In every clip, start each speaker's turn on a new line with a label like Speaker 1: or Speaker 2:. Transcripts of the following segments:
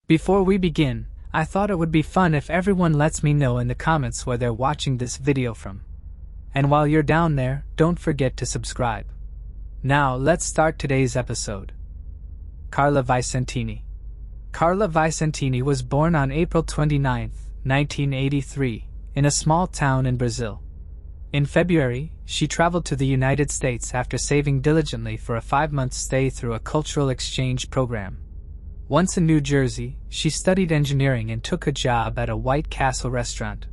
Speaker 1: Before we begin, I thought it would be fun if everyone lets me know in the comments where they're watching this video from. And while you're down there, don't forget to subscribe. Now let's start today's episode. Carla Vicentini. Carla Vicentini was born on April 29, 1983, in a small town in Brazil. In February, she traveled to the United States after saving diligently for a 5-month stay through a cultural exchange program. Once in New Jersey, she studied engineering and took a job at a White Castle restaurant.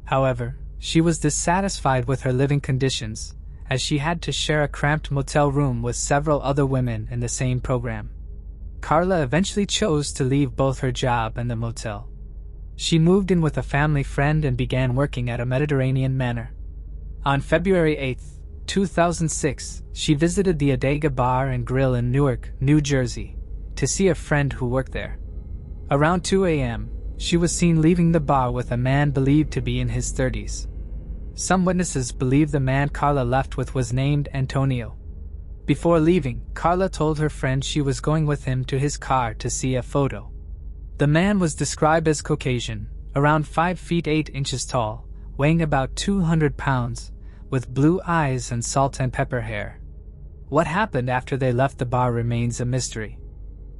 Speaker 1: However, she was dissatisfied with her living conditions, as she had to share a cramped motel room with several other women in the same program. Carla eventually chose to leave both her job and the motel. She moved in with a family friend and began working at a Mediterranean manor. On February 8, 2006, she visited the Adega Bar and Grill in Newark, New Jersey, to see a friend who worked there. Around 2 a.m., she was seen leaving the bar with a man believed to be in his 30s. Some witnesses believe the man Carla left with was named Antonio. Before leaving, Carla told her friend she was going with him to his car to see a photo. The man was described as Caucasian, around 5 feet 8 inches tall, weighing about 200 pounds, with blue eyes and salt and pepper hair. What happened after they left the bar remains a mystery.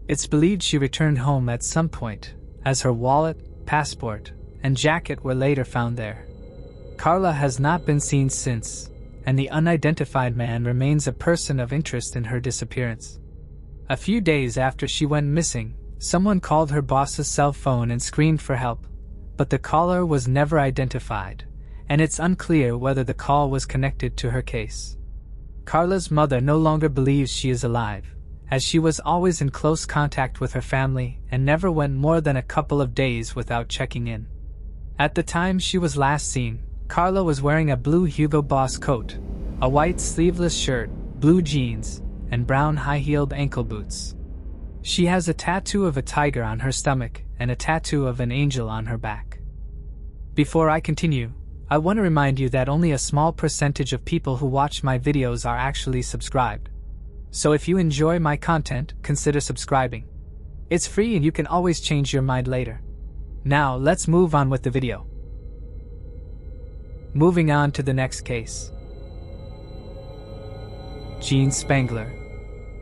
Speaker 1: It's believed she returned home at some point, as her wallet, passport, and jacket were later found there. Carla has not been seen since, and the unidentified man remains a person of interest in her disappearance. A few days after she went missing, someone called her boss's cell phone and screamed for help, but the caller was never identified, and it's unclear whether the call was connected to her case. Carla's mother no longer believes she is alive, as she was always in close contact with her family and never went more than a couple of days without checking in. At the time she was last seen, Carla was wearing a blue Hugo Boss coat, a white sleeveless shirt, blue jeans, and brown high-heeled ankle boots. She has a tattoo of a tiger on her stomach and a tattoo of an angel on her back. Before I continue, I want to remind you that only a small percentage of people who watch my videos are actually subscribed. So if you enjoy my content, consider subscribing. It's free and you can always change your mind later. Now let's move on with the video. Moving on to the next case. Jean Spangler.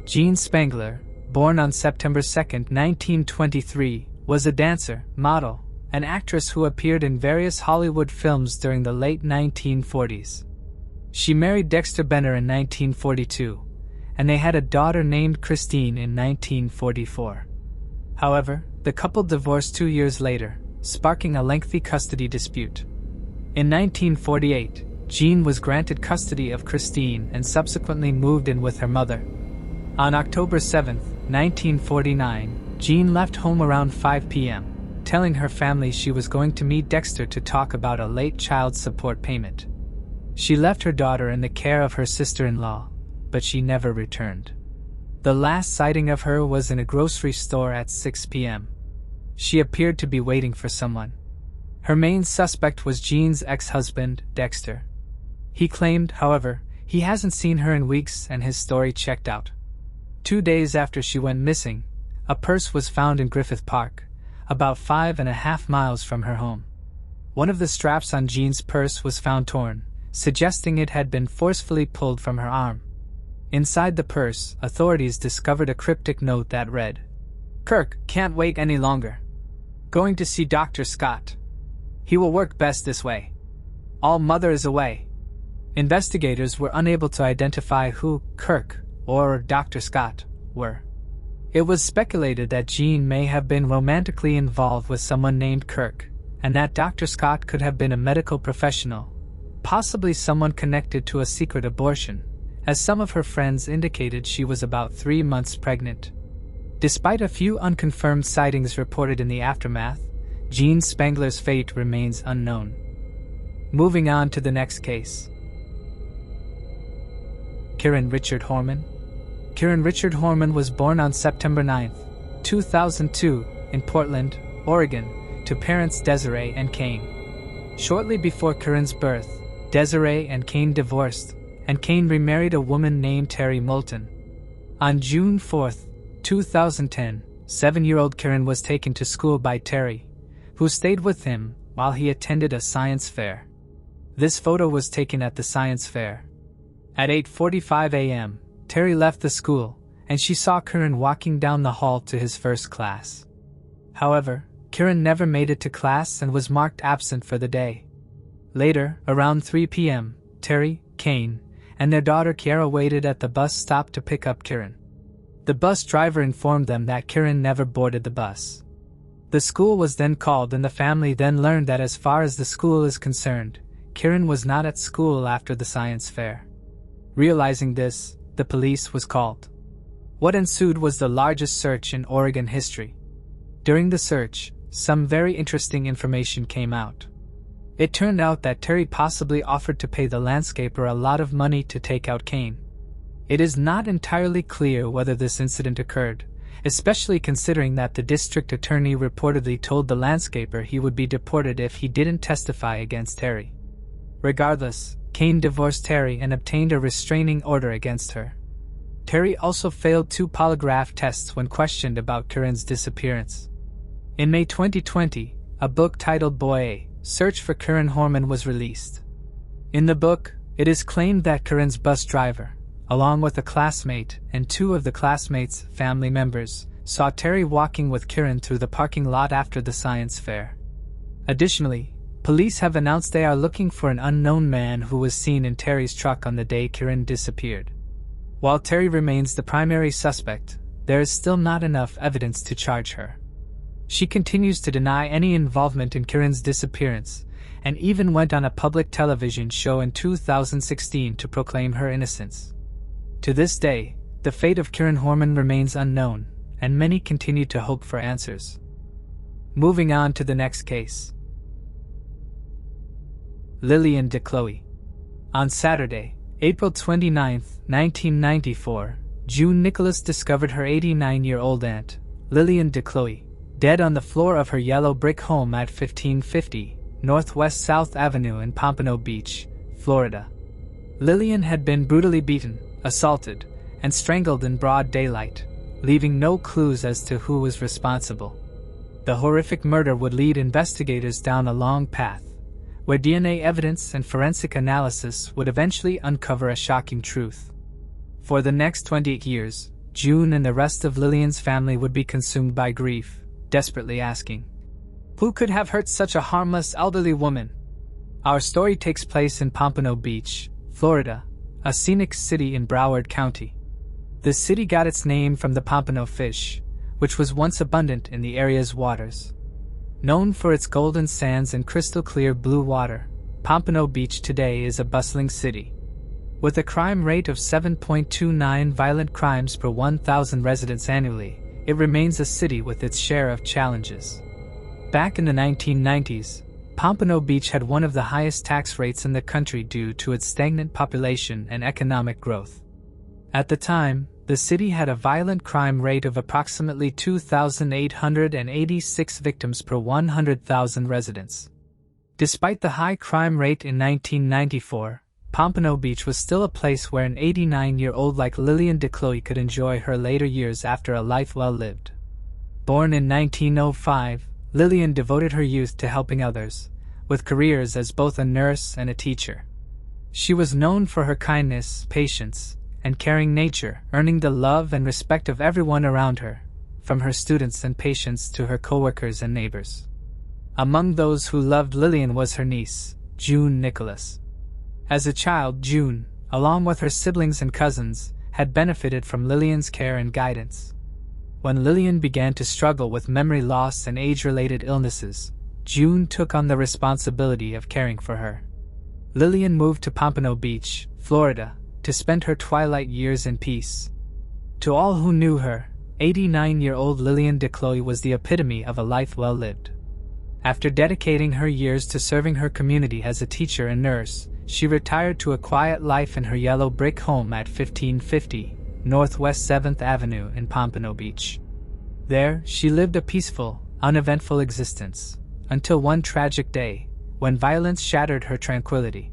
Speaker 1: Jean Spangler, born on September 2, 1923, was a dancer, model, an actress who appeared in various Hollywood films during the late 1940s. She married Dexter Benner in 1942, and they had a daughter named Christine in 1944. However, the couple divorced 2 years later, sparking a lengthy custody dispute. In 1948, Jean was granted custody of Christine and subsequently moved in with her mother. On October 7, 1949, Jean left home around 5 p.m., telling her family she was going to meet Dexter to talk about a late child support payment. She left her daughter in the care of her sister-in-law, but she never returned. The last sighting of her was in a grocery store at 6 p.m. She appeared to be waiting for someone. Her main suspect was Jean's ex-husband, Dexter. He claimed, however, he hasn't seen her in weeks and his story checked out. 2 days after she went missing, a purse was found in Griffith Park, about 5.5 miles from her home. One of the straps on Jean's purse was found torn, suggesting it had been forcefully pulled from her arm. Inside the purse, authorities discovered a cryptic note that read, "Kirk, can't wait any longer. Going to see Dr. Scott. He will work best this way. All mother is away." Investigators were unable to identify who Kirk or Dr. Scott were. It was speculated that Jean may have been romantically involved with someone named Kirk, and that Dr. Scott could have been a medical professional, possibly someone connected to a secret abortion, as some of her friends indicated she was about 3 months pregnant. Despite a few unconfirmed sightings reported in the aftermath, Jean Spangler's fate remains unknown. Moving on to the next case. Kieran Richard Horman. Kieran Richard Horman was born on September 9, 2002, in Portland, Oregon, to parents Desiree and Kane. Shortly before Kieran's birth, Desiree and Kane divorced, and Kane remarried a woman named Terry Moulton. On June 4, 2010, 7-year-old Kieran was taken to school by Terry, who stayed with him while he attended a science fair. This photo was taken at the science fair. At 8:45 a.m., Terry left the school, and she saw Kieran walking down the hall to his first class. However, Kieran never made it to class and was marked absent for the day. Later, around 3 p.m., Terry, Kane, and their daughter Kiara waited at the bus stop to pick up Kieran. The bus driver informed them that Kieran never boarded the bus. The school was then called, and the family then learned that as far as the school is concerned, Kieran was not at school after the science fair. Realizing this, the police was called. What ensued was the largest search in Oregon history. During the search, some very interesting information came out. It turned out that Terry possibly offered to pay the landscaper a lot of money to take out Kane. It is not entirely clear whether this incident occurred, especially considering that the district attorney reportedly told the landscaper he would be deported if he didn't testify against Terry. Regardless, Kane divorced Terry and obtained a restraining order against her. Terry also failed 2 polygraph tests when questioned about Kieran's disappearance. In May 2020, a book titled Boy A: Search for Kieran Horman was released. In the book, it is claimed that Kieran's bus driver, along with a classmate and 2 of the classmates' family members, saw Terry walking with Kieran through the parking lot after the science fair. Additionally, police have announced they are looking for an unknown man who was seen in Terry's truck on the day Kieran disappeared. While Terry remains the primary suspect, there is still not enough evidence to charge her. She continues to deny any involvement in Kieran's disappearance, and even went on a public television show in 2016 to proclaim her innocence. To this day, the fate of Kieran Horman remains unknown, and many continue to hope for answers. Moving on to the next case. Lillian DeCloe. On Saturday, April 29, 1994, June Nicholas discovered her 89-year-old aunt, Lillian DeCloe, dead on the floor of her yellow brick home at 1550 Northwest South Avenue in Pompano Beach, Florida. Lillian had been brutally beaten, assaulted, and strangled in broad daylight, leaving no clues as to who was responsible. The horrific murder would lead investigators down a long path, where DNA evidence and forensic analysis would eventually uncover a shocking truth. For the next 28 years, June and the rest of Lillian's family would be consumed by grief, desperately asking, who could have hurt such a harmless elderly woman? Our story takes place in Pompano Beach, Florida, a scenic city in Broward County. The city got its name from the pompano fish, which was once abundant in the area's waters. Known for its golden sands and crystal-clear blue water, Pompano Beach today is a bustling city. With a crime rate of 7.29 violent crimes per 1,000 residents annually, it remains a city with its share of challenges. Back in the 1990s, Pompano Beach had one of the highest tax rates in the country due to its stagnant population and economic growth. At the time, the city had a violent crime rate of approximately 2,886 victims per 100,000 residents. Despite the high crime rate in 1994, Pompano Beach was still a place where an 89-year-old like Lillian DeCloe could enjoy her later years after a life well lived. Born in 1905, Lillian devoted her youth to helping others, with careers as both a nurse and a teacher. She was known for her kindness, patience, and caring nature, earning the love and respect of everyone around her, from her students and patients to her coworkers and neighbors. Among those who loved Lillian was her niece, June Nicholas. As a child, June, along with her siblings and cousins, had benefited from Lillian's care and guidance. When Lillian began to struggle with memory loss and age-related illnesses, June took on the responsibility of caring for her. Lillian moved to Pompano Beach, Florida, to spend her twilight years in peace. To all who knew her, 89-year-old Lillian DeCloe was the epitome of a life well lived. After dedicating her years to serving her community as a teacher and nurse, she retired to a quiet life in her yellow brick home at 1550 Northwest 7th Avenue in Pompano Beach. There, she lived a peaceful, uneventful existence, until one tragic day, when violence shattered her tranquility.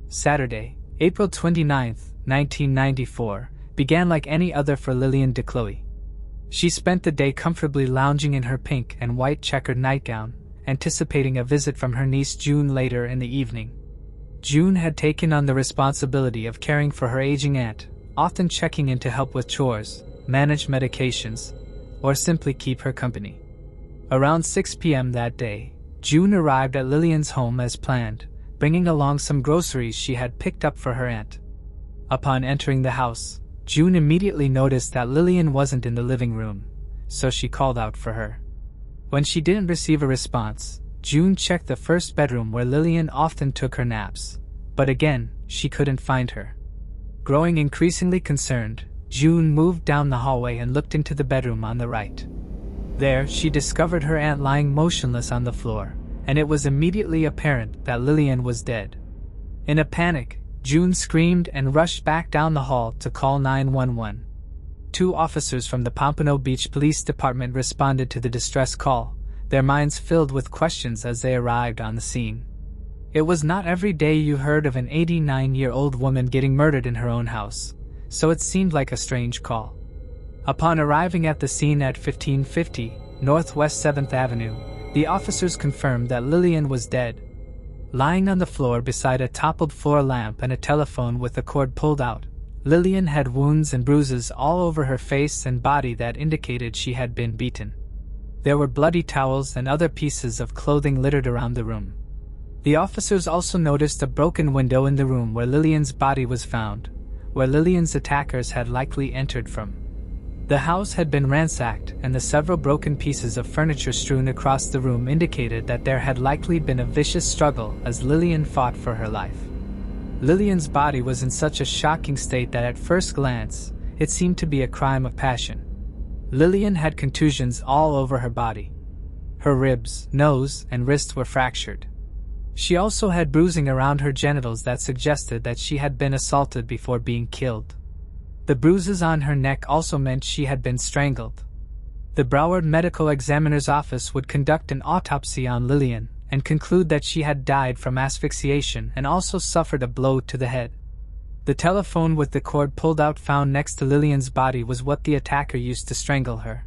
Speaker 1: Saturday, April 29, 1994, began like any other for Lillian DeCloe. She spent the day comfortably lounging in her pink and white checkered nightgown, anticipating a visit from her niece June later in the evening. June had taken on the responsibility of caring for her aging aunt, often checking in to help with chores, manage medications, or simply keep her company. Around 6 p.m. that day, June arrived at Lillian's home as planned, bringing along some groceries she had picked up for her aunt. Upon entering the house, June immediately noticed that Lillian wasn't in the living room, so she called out for her. When she didn't receive a response, June checked the first bedroom where Lillian often took her naps, but again, she couldn't find her. Growing increasingly concerned, June moved down the hallway and looked into the bedroom on the right. There, she discovered her aunt lying motionless on the floor, and it was immediately apparent that Lillian was dead. In a panic, June screamed and rushed back down the hall to call 911. 2 officers from the Pompano Beach Police Department responded to the distress call, their minds filled with questions as they arrived on the scene. It was not every day you heard of an 89-year-old woman getting murdered in her own house, so it seemed like a strange call. Upon arriving at the scene at 1550 Northwest 7th Avenue, the officers confirmed that Lillian was dead. Lying on the floor beside a toppled floor lamp and a telephone with the cord pulled out, Lillian had wounds and bruises all over her face and body that indicated she had been beaten. There were bloody towels and other pieces of clothing littered around the room. The officers also noticed a broken window in the room where Lillian's body was found, where Lillian's attackers had likely entered from. The house had been ransacked, and the several broken pieces of furniture strewn across the room indicated that there had likely been a vicious struggle as Lillian fought for her life. Lillian's body was in such a shocking state that at first glance, it seemed to be a crime of passion. Lillian had contusions all over her body. Her ribs, nose, and wrist were fractured. She also had bruising around her genitals that suggested that she had been assaulted before being killed. The bruises on her neck also meant she had been strangled. The Broward Medical Examiner's Office would conduct an autopsy on Lillian and conclude that she had died from asphyxiation and also suffered a blow to the head. The telephone with the cord pulled out found next to Lillian's body was what the attacker used to strangle her.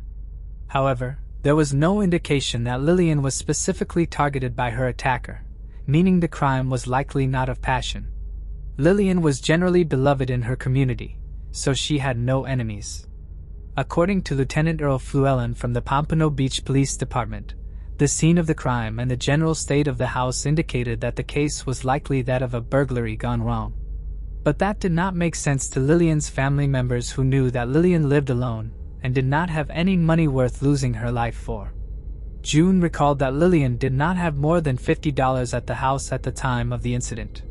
Speaker 1: However, there was no indication that Lillian was specifically targeted by her attacker, meaning the crime was likely not of passion. Lillian was generally beloved in her community, so she had no enemies. According to Lieutenant Earl Fluellen from the Pompano Beach Police Department, the scene of the crime and the general state of the house indicated that the case was likely that of a burglary gone wrong. But that did not make sense to Lillian's family members, who knew that Lillian lived alone and did not have any money worth losing her life for. June recalled that Lillian did not have more than $50 at the house at the time of the incident.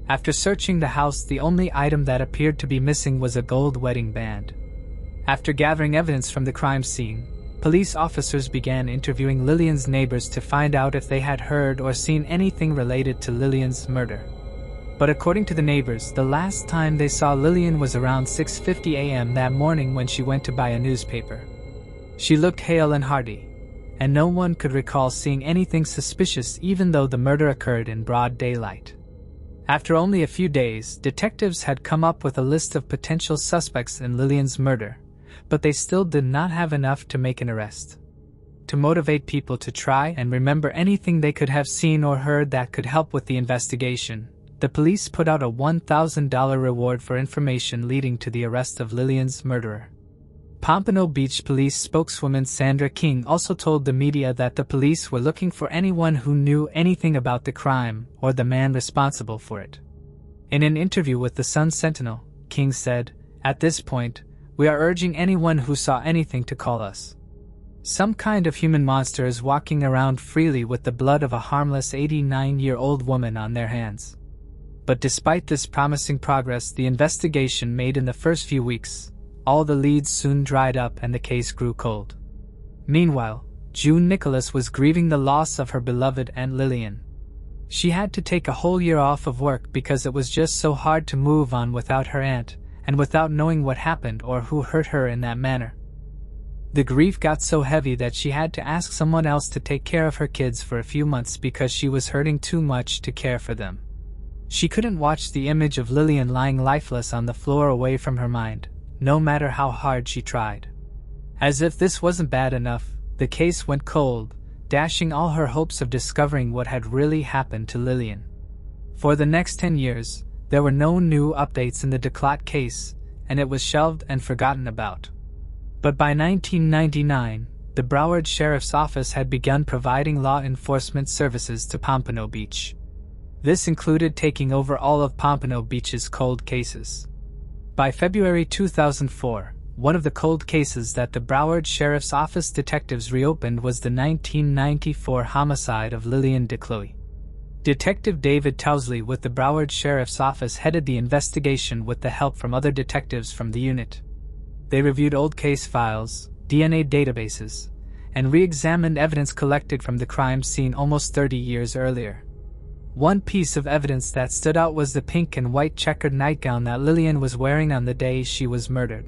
Speaker 1: After searching the house, the only item that appeared to be missing was a gold wedding band. After gathering evidence from the crime scene, police officers began interviewing Lillian's neighbors to find out if they had heard or seen anything related to Lillian's murder. But according to the neighbors, the last time they saw Lillian was around 6:50 a.m. that morning when she went to buy a newspaper. She looked hale and hearty, and no one could recall seeing anything suspicious even though the murder occurred in broad daylight. After only a few days, detectives had come up with a list of potential suspects in Lillian's murder, but they still did not have enough to make an arrest. To motivate people to try and remember anything they could have seen or heard that could help with the investigation, the police put out a $1,000 reward for information leading to the arrest of Lillian's murderer. Pompano Beach Police spokeswoman Sandra King also told the media that the police were looking for anyone who knew anything about the crime or the man responsible for it. In an interview with the Sun-Sentinel, King said, "At this point, we are urging anyone who saw anything to call us. Some kind of human monster is walking around freely with the blood of a harmless 89-year-old woman on their hands." But despite this promising progress the investigation made in the first few weeks, all the leads soon dried up and the case grew cold. Meanwhile, June Nicholas was grieving the loss of her beloved Aunt Lillian. She had to take a whole year off of work because it was just so hard to move on without her aunt, and without knowing what happened or who hurt her in that manner. The grief got so heavy that she had to ask someone else to take care of her kids for a few months because she was hurting too much to care for them. She couldn't watch the image of Lillian lying lifeless on the floor away from her mind, no matter how hard she tried. As if this wasn't bad enough, the case went cold, dashing all her hopes of discovering what had really happened to Lillian. For the next 10 years, there were no new updates in the Duclos case, and it was shelved and forgotten about. But by 1999, the Broward Sheriff's Office had begun providing law enforcement services to Pompano Beach. This included taking over all of Pompano Beach's cold cases. By February 2004, one of the cold cases that the Broward Sheriff's Office detectives reopened was the 1994 homicide of Lillian DeCloe. Detective David Tousley with the Broward Sheriff's Office headed the investigation with the help from other detectives from the unit. They reviewed old case files, DNA databases, and re-examined evidence collected from the crime scene almost 30 years earlier. One piece of evidence that stood out was the pink and white checkered nightgown that Lillian was wearing on the day she was murdered.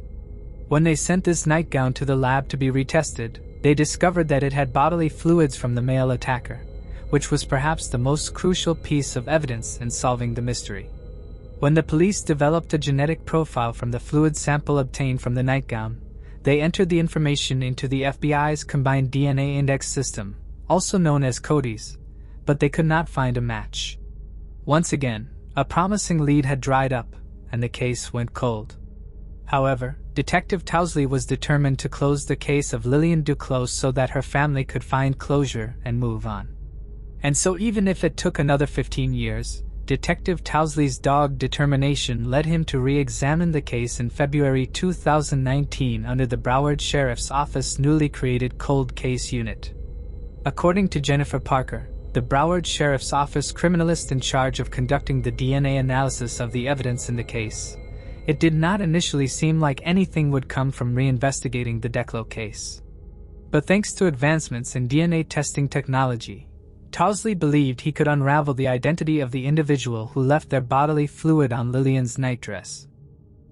Speaker 1: When they sent this nightgown to the lab to be retested, they discovered that it had bodily fluids from the male attacker, which was perhaps the most crucial piece of evidence in solving the mystery. When the police developed a genetic profile from the fluid sample obtained from the nightgown, they entered the information into the FBI's Combined DNA Index System, also known as CODIS, but they could not find a match. Once again, a promising lead had dried up, and the case went cold. However, Detective Tousley was determined to close the case of Lillian DeCloe so that her family could find closure and move on. And so even if it took another 15 years, Detective Tousley's dogged determination led him to re-examine the case in February 2019 under the Broward Sheriff's Office newly created Cold Case Unit. According to Jennifer Parker, the Broward Sheriff's Office criminalist in charge of conducting the DNA analysis of the evidence in the case, it did not initially seem like anything would come from reinvestigating the DeCloe case. But thanks to advancements in DNA testing technology, Tousley believed he could unravel the identity of the individual who left their bodily fluid on Lillian's nightdress.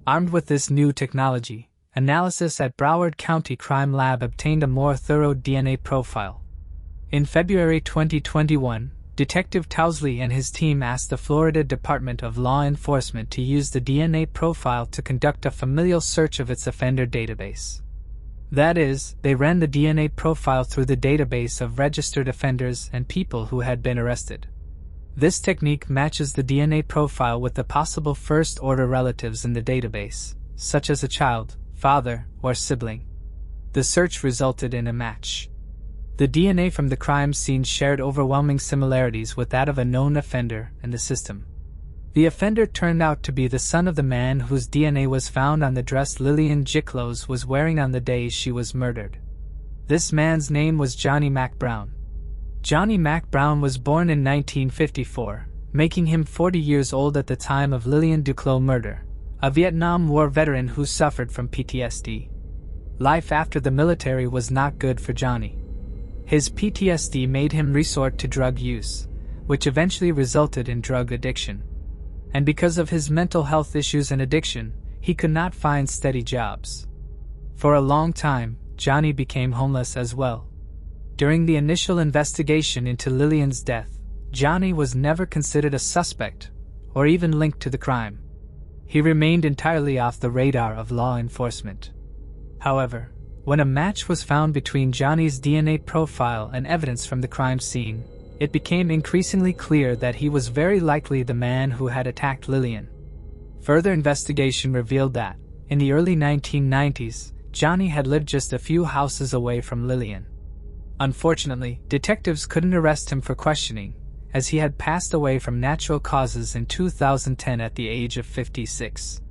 Speaker 1: Armed with this new technology, analysis at Broward County Crime Lab obtained a more thorough DNA profile. In February 2021, Detective Tousley and his team asked the Florida Department of Law Enforcement to use the DNA profile to conduct a familial search of its offender database. That is, they ran the DNA profile through the database of registered offenders and people who had been arrested. This technique matches the DNA profile with the possible first-order relatives in the database, such as a child, father, or sibling. The search resulted in a match. The DNA from the crime scene shared overwhelming similarities with that of a known offender in the system. The offender turned out to be the son of the man whose DNA was found on the dress Lillian DeCloe was wearing on the day she was murdered. This man's name was Johnny Mack Brown. Johnny Mack Brown was born in 1954, making him 40 years old at the time of Lillian DeCloe murder, a Vietnam War veteran who suffered from PTSD. Life after the military was not good for Johnny. His PTSD made him resort to drug use, which eventually resulted in drug addiction. And because of his mental health issues and addiction, he could not find steady jobs. For a long time, Johnny became homeless as well. During the initial investigation into Lillian's death, Johnny was never considered a suspect, or even linked to the crime. He remained entirely off the radar of law enforcement. However, when a match was found between Johnny's DNA profile and evidence from the crime scene, it became increasingly clear that he was very likely the man who had attacked Lillian. Further investigation revealed that, in the early 1990s, Johnny had lived just a few houses away from Lillian. Unfortunately, detectives couldn't arrest him for questioning, as he had passed away from natural causes in 2010 at the age of 56.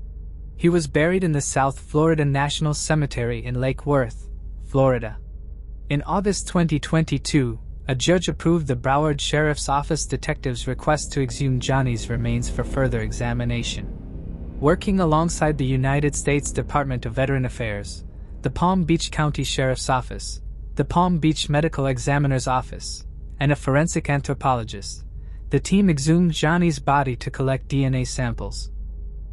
Speaker 1: He was buried in the South Florida National Cemetery in Lake Worth, Florida. In August 2022, a judge approved the Broward Sheriff's Office detectives' request to exhume Johnny's remains for further examination. Working alongside the United States Department of Veteran Affairs, the Palm Beach County Sheriff's Office, the Palm Beach Medical Examiner's Office, and a forensic anthropologist, the team exhumed Johnny's body to collect DNA samples.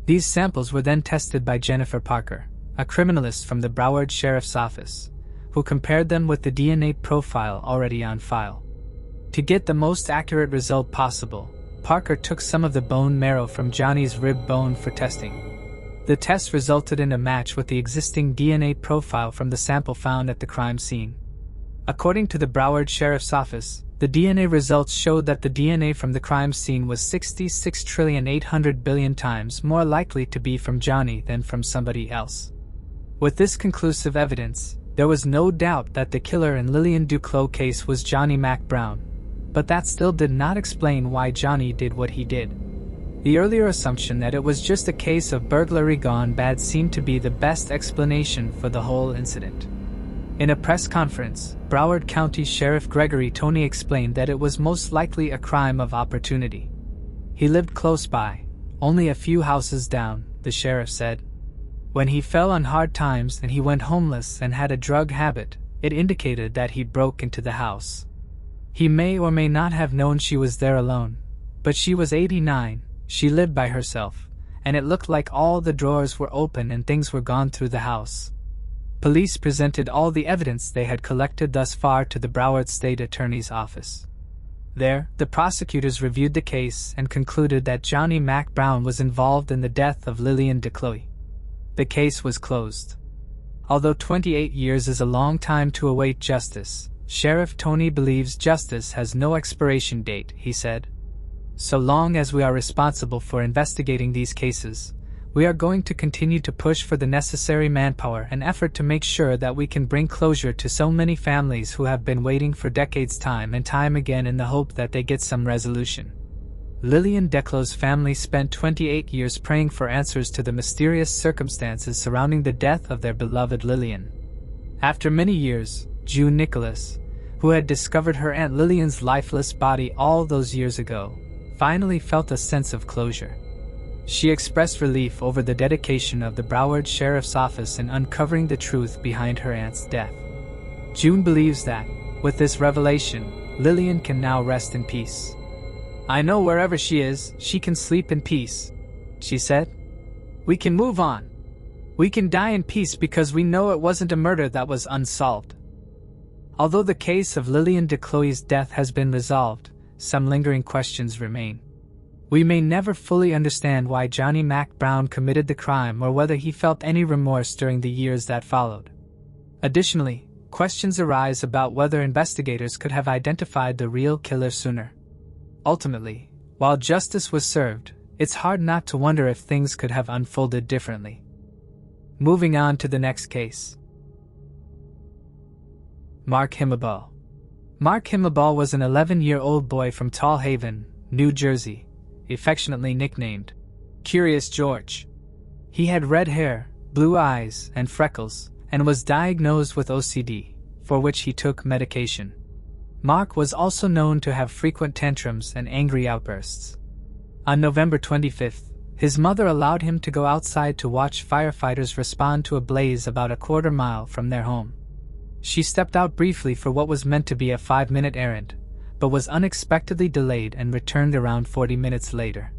Speaker 1: These samples were then tested by Jennifer Parker, a criminalist from the Broward Sheriff's Office, who compared them with the DNA profile already on file. To get the most accurate result possible, Parker took some of the bone marrow from Johnny's rib bone for testing. The test resulted in a match with the existing DNA profile from the sample found at the crime scene. According to the Broward Sheriff's Office, the DNA results showed that the DNA from the crime scene was 66,800,000,000,000 times more likely to be from Johnny than from somebody else. With this conclusive evidence, there was no doubt that the killer in Lillian Duclos' case was Johnny Mac Brown, but that still did not explain why Johnny did what he did. The earlier assumption that it was just a case of burglary gone bad seemed to be the best explanation for the whole incident. In a press conference, Broward County Sheriff Gregory Toney explained that it was most likely a crime of opportunity. He lived close by, only a few houses down, the sheriff said. When he fell on hard times and he went homeless and had a drug habit, it indicated that he broke into the house. He may or may not have known she was there alone, but she was 89, she lived by herself, and it looked like all the drawers were open and things were gone through the house. Police presented all the evidence they had collected thus far to the Broward State Attorney's Office. There, the prosecutors reviewed the case and concluded that Johnny Mac Brown was involved in the death of Lillian Duclos. The case was closed. Although 28 years is a long time to await justice, Sheriff Toney believes justice has no expiration date, he said. So long as we are responsible for investigating these cases, we are going to continue to push for the necessary manpower and effort to make sure that we can bring closure to so many families who have been waiting for decades time and time again in the hope that they get some resolution. Lillian Duclos' family spent 28 years praying for answers to the mysterious circumstances surrounding the death of their beloved Lillian. After many years, June Nicholas, who had discovered her Aunt Lillian's lifeless body all those years ago, finally felt a sense of closure. She expressed relief over the dedication of the Broward Sheriff's Office in uncovering the truth behind her aunt's death. June believes that, with this revelation, Lillian can now rest in peace. "I know wherever she is, she can sleep in peace," she said. "We can move on. We can die in peace because we know it wasn't a murder that was unsolved." Although the case of Lillian Duclos' death has been resolved, some lingering questions remain. We may never fully understand why Johnny Mac Brown committed the crime or whether he felt any remorse during the years that followed. Additionally, questions arise about whether investigators could have identified the real killer sooner. Ultimately, while justice was served, it's hard not to wonder if things could have unfolded differently. Moving on to the next case. Mark Himmelball. Mark Himmelball was an 11-year-old boy from Tall Haven, New Jersey, affectionately nicknamed Curious George. He had red hair, blue eyes, and freckles, and was diagnosed with OCD, for which he took medication. Mark was also known to have frequent tantrums and angry outbursts. On November 25th, his mother allowed him to go outside to watch firefighters respond to a blaze about a quarter mile from their home. She stepped out briefly for what was meant to be a 5-minute errand, but was unexpectedly delayed and returned around 40 minutes later.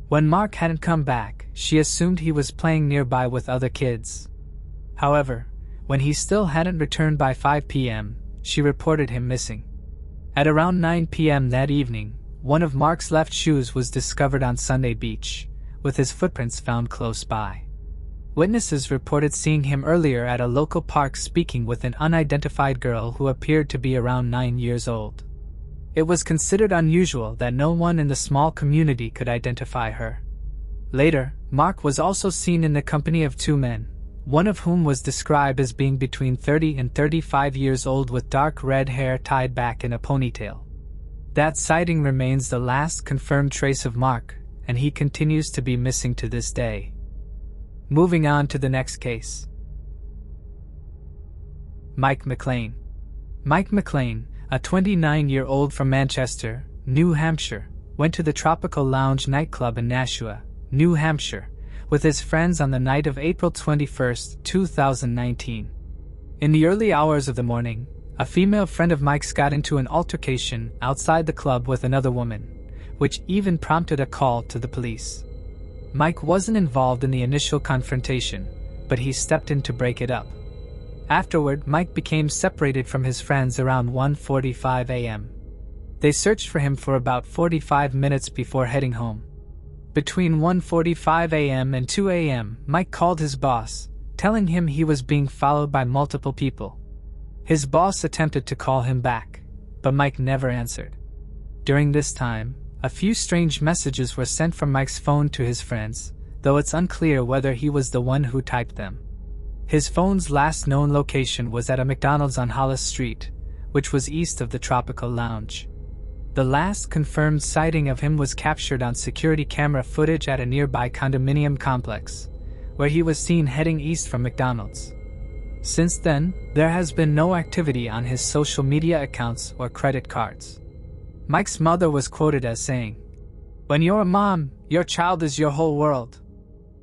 Speaker 1: When Mark hadn't come back, she assumed he was playing nearby with other kids. However, when he still hadn't returned by 5 p.m., she reported him missing. At around 9 p.m. that evening, one of Mark's left shoes was discovered on Sunday Beach, with his footprints found close by. Witnesses reported seeing him earlier at a local park speaking with an unidentified girl who appeared to be around 9 years old. It was considered unusual that no one in the small community could identify her. Later, Mark was also seen in the company of 2 men, one of whom was described as being between 30 and 35 years old with dark red hair tied back in a ponytail. That sighting remains the last confirmed trace of Mark, and he continues to be missing to this day. Moving on to the next case. Mike McLean. Mike McLean, a 29-year-old from Manchester, New Hampshire, went to the Tropical Lounge nightclub in Nashua, New Hampshire, with his friends on the night of April 21, 2019. In the early hours of the morning, a female friend of Mike's got into an altercation outside the club with another woman, which even prompted a call to the police. Mike wasn't involved in the initial confrontation, but he stepped in to break it up. Afterward, Mike became separated from his friends around 1:45 a.m. They searched for him for about 45 minutes before heading home. Between 1:45 a.m. and 2 a.m., Mike called his boss, telling him he was being followed by multiple people. His boss attempted to call him back, but Mike never answered. During this time, a few strange messages were sent from Mike's phone to his friends, though it's unclear whether he was the one who typed them. His phone's last known location was at a McDonald's on Hollis Street, which was east of the Tropical Lounge. The last confirmed sighting of him was captured on security camera footage at a nearby condominium complex, where he was seen heading east from McDonald's. Since then, there has been no activity on his social media accounts or credit cards. Mike's mother was quoted as saying, "When you're a mom, your child is your whole world.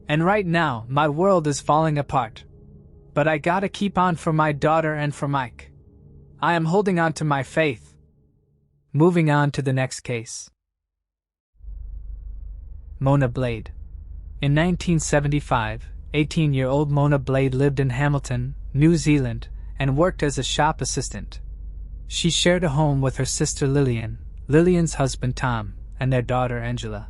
Speaker 1: And right now, my world is falling apart. But I gotta keep on for my daughter and for Mike. I am holding on to my faith." Moving on to the next case. Mona Blade. In 1975, 18-year-old Mona Blade lived in Hamilton, New Zealand, and worked as a shop assistant. She shared a home with her sister Lillian, Lillian's husband Tom, and their daughter Angela.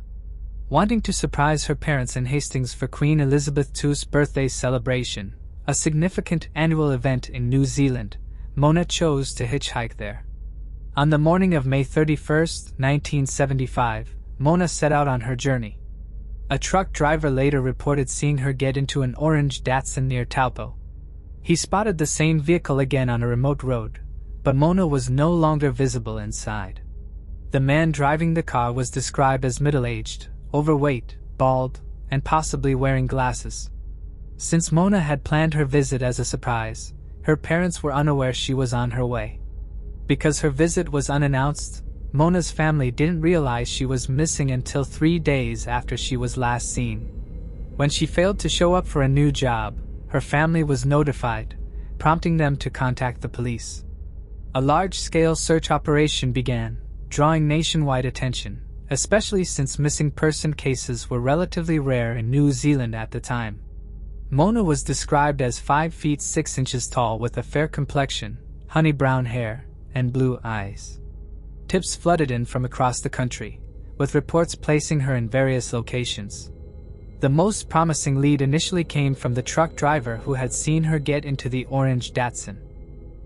Speaker 1: Wanting to surprise her parents in Hastings for Queen Elizabeth II's birthday celebration, a significant annual event in New Zealand, Mona chose to hitchhike there. On the morning of May 31, 1975, Mona set out on her journey. A truck driver later reported seeing her get into an orange Datsun near Taupo. He spotted the same vehicle again on a remote road, but Mona was no longer visible inside. The man driving the car was described as middle-aged, overweight, bald, and possibly wearing glasses. Since Mona had planned her visit as a surprise, her parents were unaware she was on her way. Because her visit was unannounced, Mona's family didn't realize she was missing until 3 days after she was last seen. When she failed to show up for a new job, her family was notified, prompting them to contact the police. A large-scale search operation began, drawing nationwide attention, especially since missing person cases were relatively rare in New Zealand at the time. Mona was described as 5 feet 6 inches tall with a fair complexion, honey brown hair, and blue eyes. Tips flooded in from across the country, with reports placing her in various locations. The most promising lead initially came from the truck driver who had seen her get into the orange Datsun.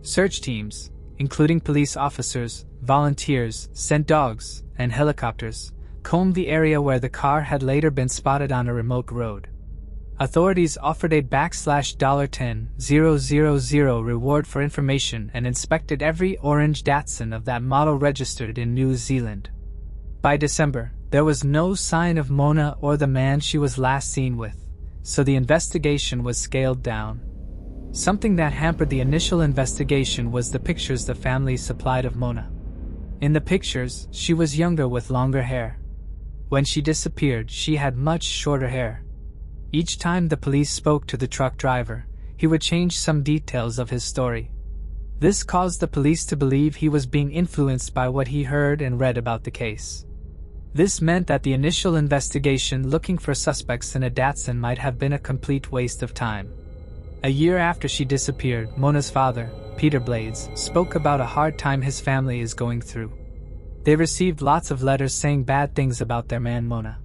Speaker 1: Search teams, including police officers, volunteers, sent dogs, and helicopters, combed the area where the car had later been spotted on a remote road. Authorities offered a $10,000 reward for information and inspected every orange Datsun of that model registered in New Zealand. By December, there was no sign of Mona or the man she was last seen with, so the investigation was scaled down. Something that hampered the initial investigation was the pictures the family supplied of Mona. In the pictures, she was younger with longer hair. When she disappeared, she had much shorter hair. Each time the police spoke to the truck driver, he would change some details of his story. This caused the police to believe he was being influenced by what he heard and read about the case. This meant that the initial investigation looking for suspects in a Datsun might have been a complete waste of time. A year after she disappeared, Mona's father, Peter Blades, spoke about a hard time his family is going through. They received lots of letters saying bad things about their man Mona.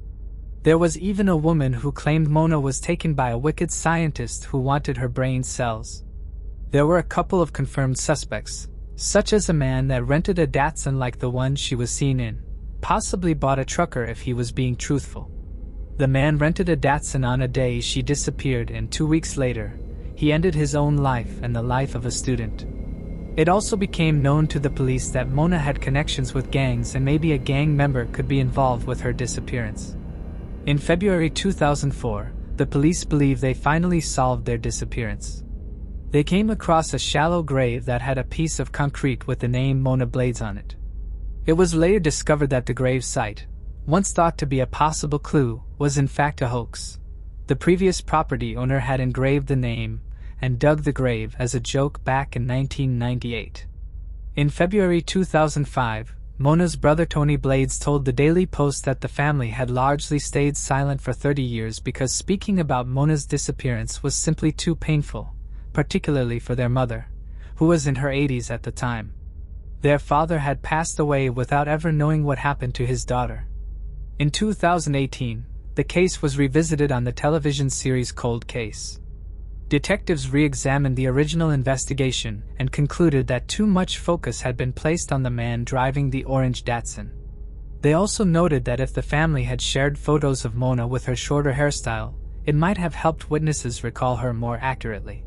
Speaker 1: There was even a woman who claimed Mona was taken by a wicked scientist who wanted her brain cells. There were a couple of confirmed suspects, such as a man that rented a Datsun like the one she was seen in, possibly bought a trucker if he was being truthful. The man rented a Datsun on a day she disappeared, and 2 weeks later, he ended his own life and the life of a student. It also became known to the police that Mona had connections with gangs and maybe a gang member could be involved with her disappearance. In February 2004, the police believe they finally solved their disappearance. They came across a shallow grave that had a piece of concrete with the name Mona Blades on it. It was later discovered that the grave site, once thought to be a possible clue, was in fact a hoax. The previous property owner had engraved the name and dug the grave as a joke back in 1998. In February 2005, Mona's brother Tony Blades told the Daily Post that the family had largely stayed silent for 30 years because speaking about Mona's disappearance was simply too painful, particularly for their mother, who was in her 80s at the time. Their father had passed away without ever knowing what happened to his daughter. In 2018, the case was revisited on the television series Cold Case. Detectives re-examined the original investigation and concluded that too much focus had been placed on the man driving the orange Datsun. They also noted that if the family had shared photos of Mona with her shorter hairstyle, it might have helped witnesses recall her more accurately.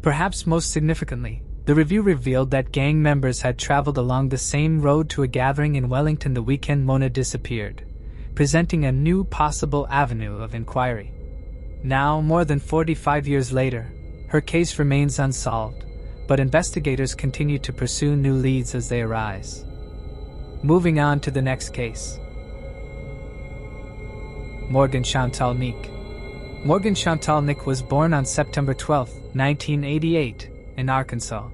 Speaker 1: Perhaps most significantly, the review revealed that gang members had traveled along the same road to a gathering in Wellington the weekend Mona disappeared, presenting a new possible avenue of inquiry. Now, more than 45 years later, her case remains unsolved, but investigators continue to pursue new leads as they arise. Moving on to the next case. Morgan Chantal Nick. Morgan Chantal Nick was born on September 12, 1988, in Arkansas.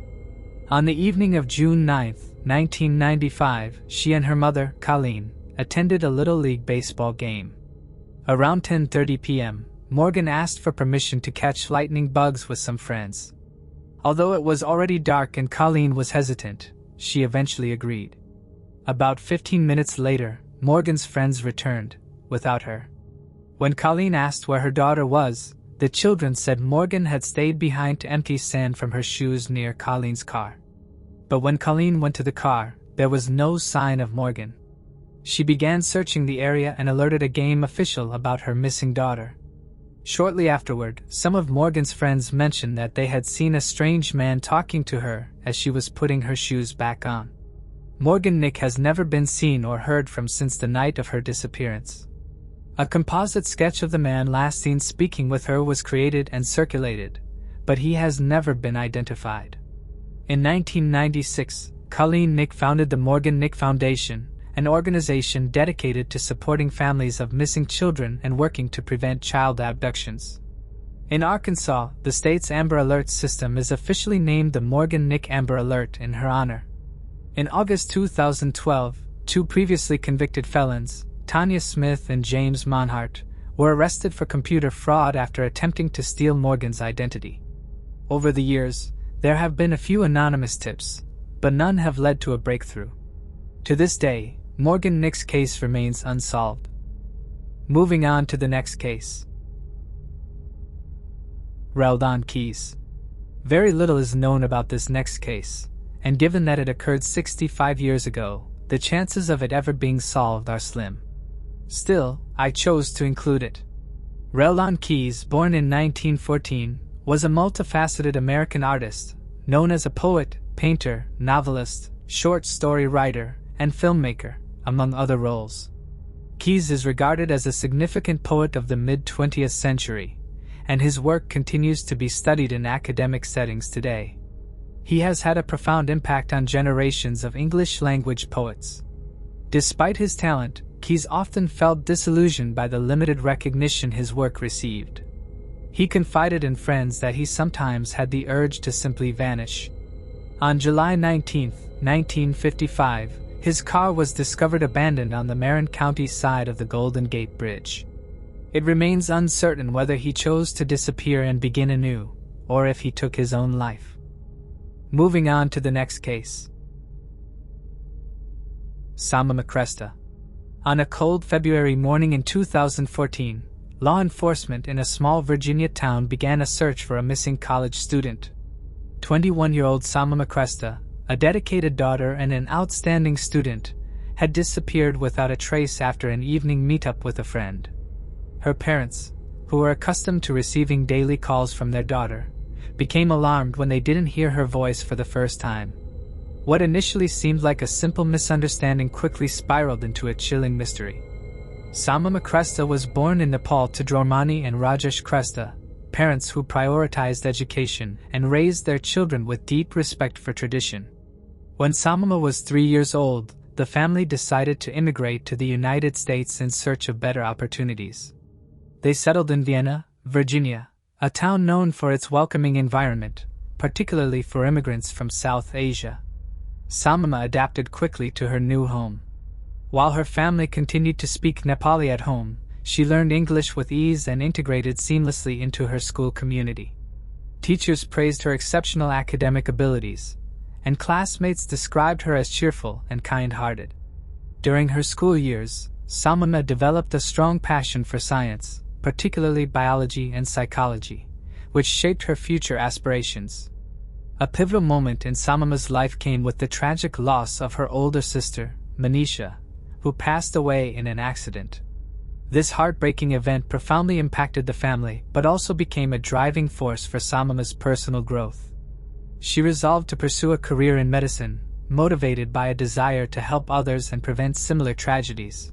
Speaker 1: On the evening of June 9, 1995, she and her mother, Colleen, attended a Little League baseball game. Around 10:30 p.m., Morgan asked for permission to catch lightning bugs with some friends. Although it was already dark and Colleen was hesitant, she eventually agreed. About 15 minutes later, Morgan's friends returned, without her. When Colleen asked where her daughter was, the children said Morgan had stayed behind to empty sand from her shoes near Colleen's car. But when Colleen went to the car, there was no sign of Morgan. She began searching the area and alerted a game official about her missing daughter. Shortly afterward, some of Morgan's friends mentioned that they had seen a strange man talking to her as she was putting her shoes back on. Morgan Nick has never been seen or heard from since the night of her disappearance. A composite sketch of the man last seen speaking with her was created and circulated, but he has never been identified. In 1996, Colleen Nick founded the Morgan Nick Foundation, an organization dedicated to supporting families of missing children and working to prevent child abductions. In Arkansas, the state's Amber Alert system is officially named the Morgan Nick Amber Alert in her honor. In August 2012, two previously convicted felons, Tanya Smith and James Monhart, were arrested for computer fraud after attempting to steal Morgan's identity. Over the years, there have been a few anonymous tips, but none have led to a breakthrough. To this day, Morgan Nick's case remains unsolved. Moving on to the next case. Reldon Keys. Very little is known about this next case, and given that it occurred 65 years ago, the chances of it ever being solved are slim. Still, I chose to include it. Reldon Keys, born in 1914, was a multifaceted American artist, known as a poet, painter, novelist, short story writer, and filmmaker, among other roles. Keys is regarded as a significant poet of the mid-20th century, and his work continues to be studied in academic settings today. He has had a profound impact on generations of English-language poets. Despite his talent, Keys often felt disillusioned by the limited recognition his work received. He confided in friends that he sometimes had the urge to simply vanish. On July 19, 1955, his car was discovered abandoned on the Marin County side of the Golden Gate Bridge. It remains uncertain whether he chose to disappear and begin anew, or if he took his own life. Moving on to the next case. Sama McCresta. On a cold February morning in 2014, law enforcement in a small Virginia town began a search for a missing college student. 21-year-old Sama McCresta, a dedicated daughter and an outstanding student, had disappeared without a trace after an evening meetup with a friend. Her parents, who were accustomed to receiving daily calls from their daughter, became alarmed when they didn't hear her voice for the first time. What initially seemed like a simple misunderstanding quickly spiraled into a chilling mystery. Sama McCresta was born in Nepal to Dromani and Rajesh Cresta, parents who prioritized education and raised their children with deep respect for tradition. When Sama was 3 years old, the family decided to immigrate to the United States in search of better opportunities. They settled in Vienna, Virginia, a town known for its welcoming environment, particularly for immigrants from South Asia. Sama adapted quickly to her new home. While her family continued to speak Nepali at home, she learned English with ease and integrated seamlessly into her school community. Teachers praised her exceptional academic abilities, and classmates described her as cheerful and kind-hearted. During her school years, Samama developed a strong passion for science, particularly biology and psychology, which shaped her future aspirations. A pivotal moment in Samama's life came with the tragic loss of her older sister, Manisha, who passed away in an accident. This heartbreaking event profoundly impacted the family but also became a driving force for Samama's personal growth. She resolved to pursue a career in medicine, motivated by a desire to help others and prevent similar tragedies.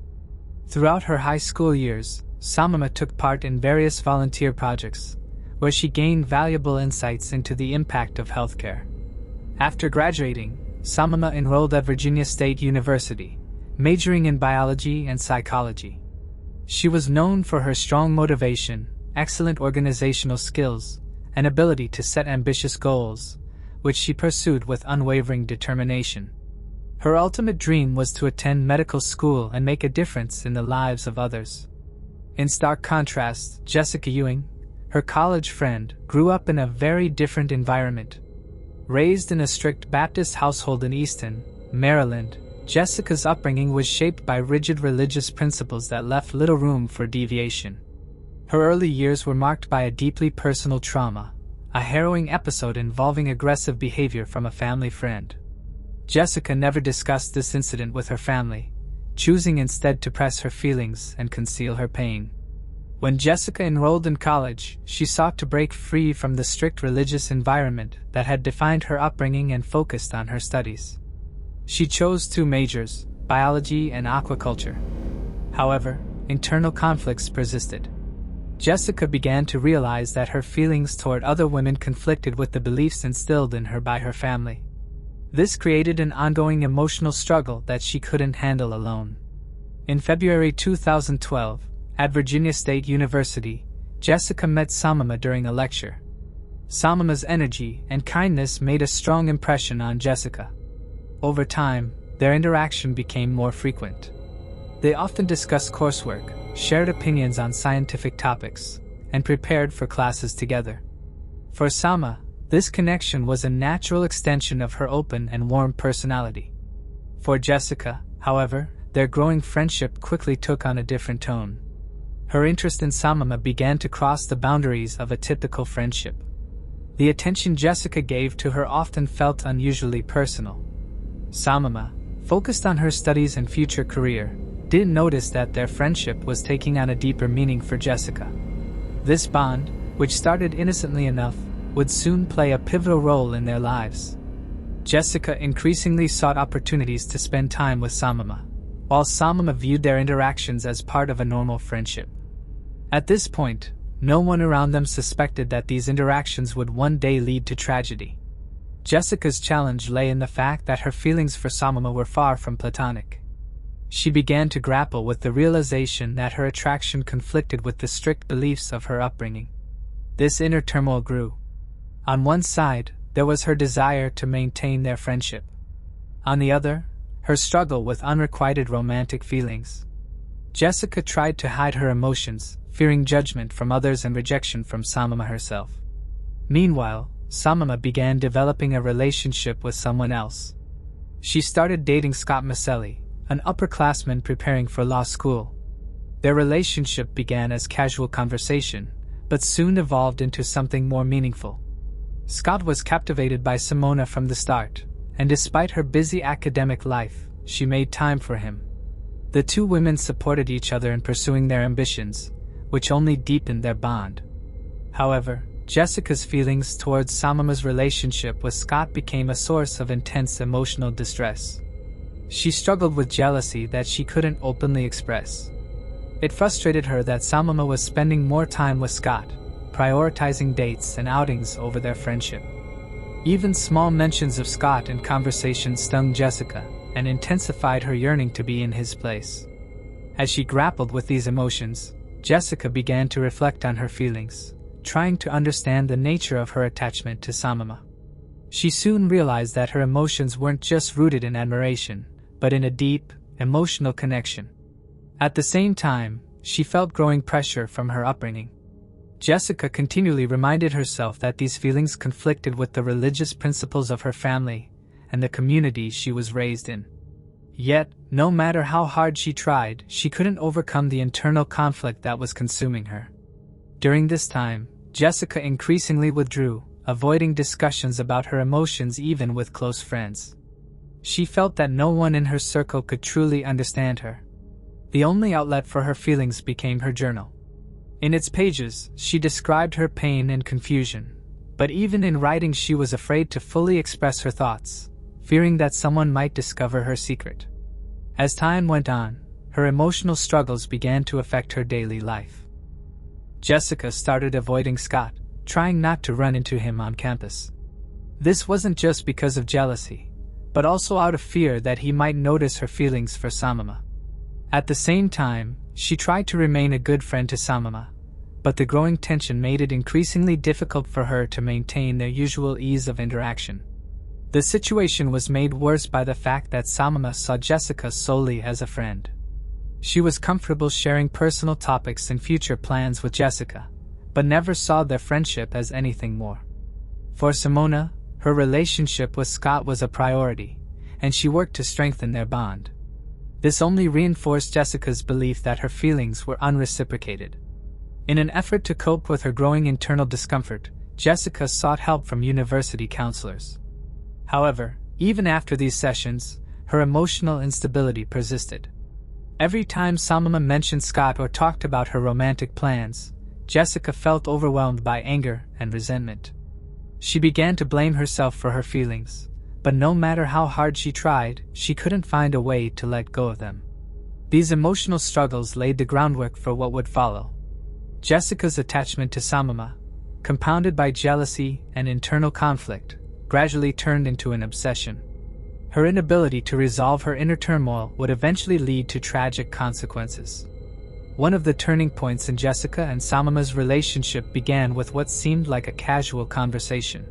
Speaker 1: Throughout her high school years, Samama took part in various volunteer projects, where she gained valuable insights into the impact of healthcare. After graduating, Samama enrolled at Virginia State University, majoring in biology and psychology. She was known for her strong motivation, excellent organizational skills, and ability to set ambitious goals, which she pursued with unwavering determination. Her ultimate dream was to attend medical school and make a difference in the lives of others. In stark contrast, Jessica Ewing, her college friend, grew up in a very different environment. Raised in a strict Baptist household in Easton, Maryland, Jessica's upbringing was shaped by rigid religious principles that left little room for deviation. Her early years were marked by a deeply personal trauma, a harrowing episode involving aggressive behavior from a family friend. Jessica never discussed this incident with her family, choosing instead to press her feelings and conceal her pain. When Jessica enrolled in college, she sought to break free from the strict religious environment that had defined her upbringing and focused on her studies. She chose two majors, biology and aquaculture. However, internal conflicts persisted. Jessica began to realize that her feelings toward other women conflicted with the beliefs instilled in her by her family. This created an ongoing emotional struggle that she couldn't handle alone. In February 2012, at Virginia State University, Jessica met Samama during a lecture. Samama's energy and kindness made a strong impression on Jessica. Over time, their interaction became more frequent. They often discussed coursework, shared opinions on scientific topics, and prepared for classes together. For Sama, this connection was a natural extension of her open and warm personality. For Jessica, however, their growing friendship quickly took on a different tone. Her interest in Samama began to cross the boundaries of a typical friendship. The attention Jessica gave to her often felt unusually personal. Samama, focused on her studies and future career, didn't notice that their friendship was taking on a deeper meaning for Jessica. This bond, which started innocently enough, would soon play a pivotal role in their lives. Jessica increasingly sought opportunities to spend time with Samama, while Samama viewed their interactions as part of a normal friendship. At this point, no one around them suspected that these interactions would one day lead to tragedy. Jessica's challenge lay in the fact that her feelings for Samama were far from platonic. She began to grapple with the realization that her attraction conflicted with the strict beliefs of her upbringing. This inner turmoil grew. On one side, there was her desire to maintain their friendship. On the other, her struggle with unrequited romantic feelings. Jessica tried to hide her emotions, fearing judgment from others and rejection from Samama herself. Meanwhile, Samama began developing a relationship with someone else. She started dating Scott Maselli, an upperclassman preparing for law school. Their relationship began as casual conversation, but soon evolved into something more meaningful. Scott was captivated by Simona from the start, and despite her busy academic life, she made time for him. The two women supported each other in pursuing their ambitions, which only deepened their bond. However, Jessica's feelings towards Samama's relationship with Scott became a source of intense emotional distress. She struggled with jealousy that she couldn't openly express. It frustrated her that Samama was spending more time with Scott, prioritizing dates and outings over their friendship. Even small mentions of Scott in conversation stung Jessica and intensified her yearning to be in his place. As she grappled with these emotions, Jessica began to reflect on her feelings, trying to understand the nature of her attachment to Samama. She soon realized that her emotions weren't just rooted in admiration, but in a deep, emotional connection. At the same time, she felt growing pressure from her upbringing. Jessica continually reminded herself that these feelings conflicted with the religious principles of her family and the community she was raised in. Yet, no matter how hard she tried, she couldn't overcome the internal conflict that was consuming her. During this time, Jessica increasingly withdrew, avoiding discussions about her emotions even with close friends. She felt that no one in her circle could truly understand her. The only outlet for her feelings became her journal. In its pages, she described her pain and confusion, but even in writing she was afraid to fully express her thoughts, fearing that someone might discover her secret. As time went on, her emotional struggles began to affect her daily life. Jessica started avoiding Scott, trying not to run into him on campus. This wasn't just because of jealousy, but also out of fear that he might notice her feelings for Samama. At the same time, she tried to remain a good friend to Samama, but the growing tension made it increasingly difficult for her to maintain their usual ease of interaction. The situation was made worse by the fact that Samama saw Jessica solely as a friend. She was comfortable sharing personal topics and future plans with Jessica, but never saw their friendship as anything more. For Simona, her relationship with Scott was a priority, and she worked to strengthen their bond. This only reinforced Jessica's belief that her feelings were unreciprocated. In an effort to cope with her growing internal discomfort, Jessica sought help from university counselors. However, even after these sessions, her emotional instability persisted. Every time Samama mentioned Scott or talked about her romantic plans, Jessica felt overwhelmed by anger and resentment. She began to blame herself for her feelings, but no matter how hard she tried, she couldn't find a way to let go of them. These emotional struggles laid the groundwork for what would follow. Jessica's attachment to Samama, compounded by jealousy and internal conflict, gradually turned into an obsession. Her inability to resolve her inner turmoil would eventually lead to tragic consequences. One of the turning points in Jessica and Samama's relationship began with what seemed like a casual conversation.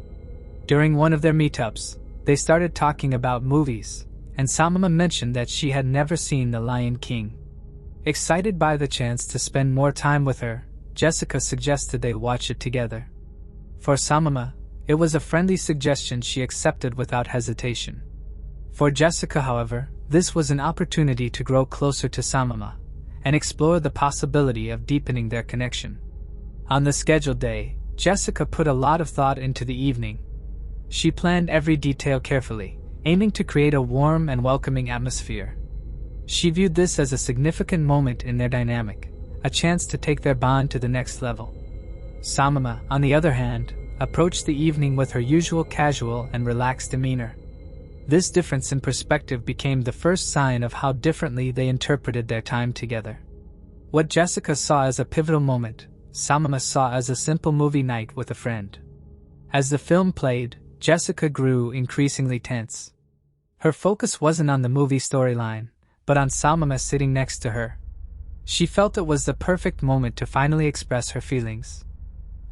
Speaker 1: During one of their meetups, they started talking about movies, and Samama mentioned that she had never seen The Lion King. Excited by the chance to spend more time with her, Jessica suggested they watch it together. For Samama, it was a friendly suggestion she accepted without hesitation. For Jessica, however, this was an opportunity to grow closer to Samama and explore the possibility of deepening their connection. On the scheduled day, Jessica put a lot of thought into the evening. She planned every detail carefully, aiming to create a warm and welcoming atmosphere. She viewed this as a significant moment in their dynamic, a chance to take their bond to the next level. Samama, on the other hand, approached the evening with her usual casual and relaxed demeanor. This difference in perspective became the first sign of how differently they interpreted their time together. What Jessica saw as a pivotal moment, Samama saw as a simple movie night with a friend. As the film played, Jessica grew increasingly tense. Her focus wasn't on the movie storyline, but on Samama sitting next to her. She felt it was the perfect moment to finally express her feelings.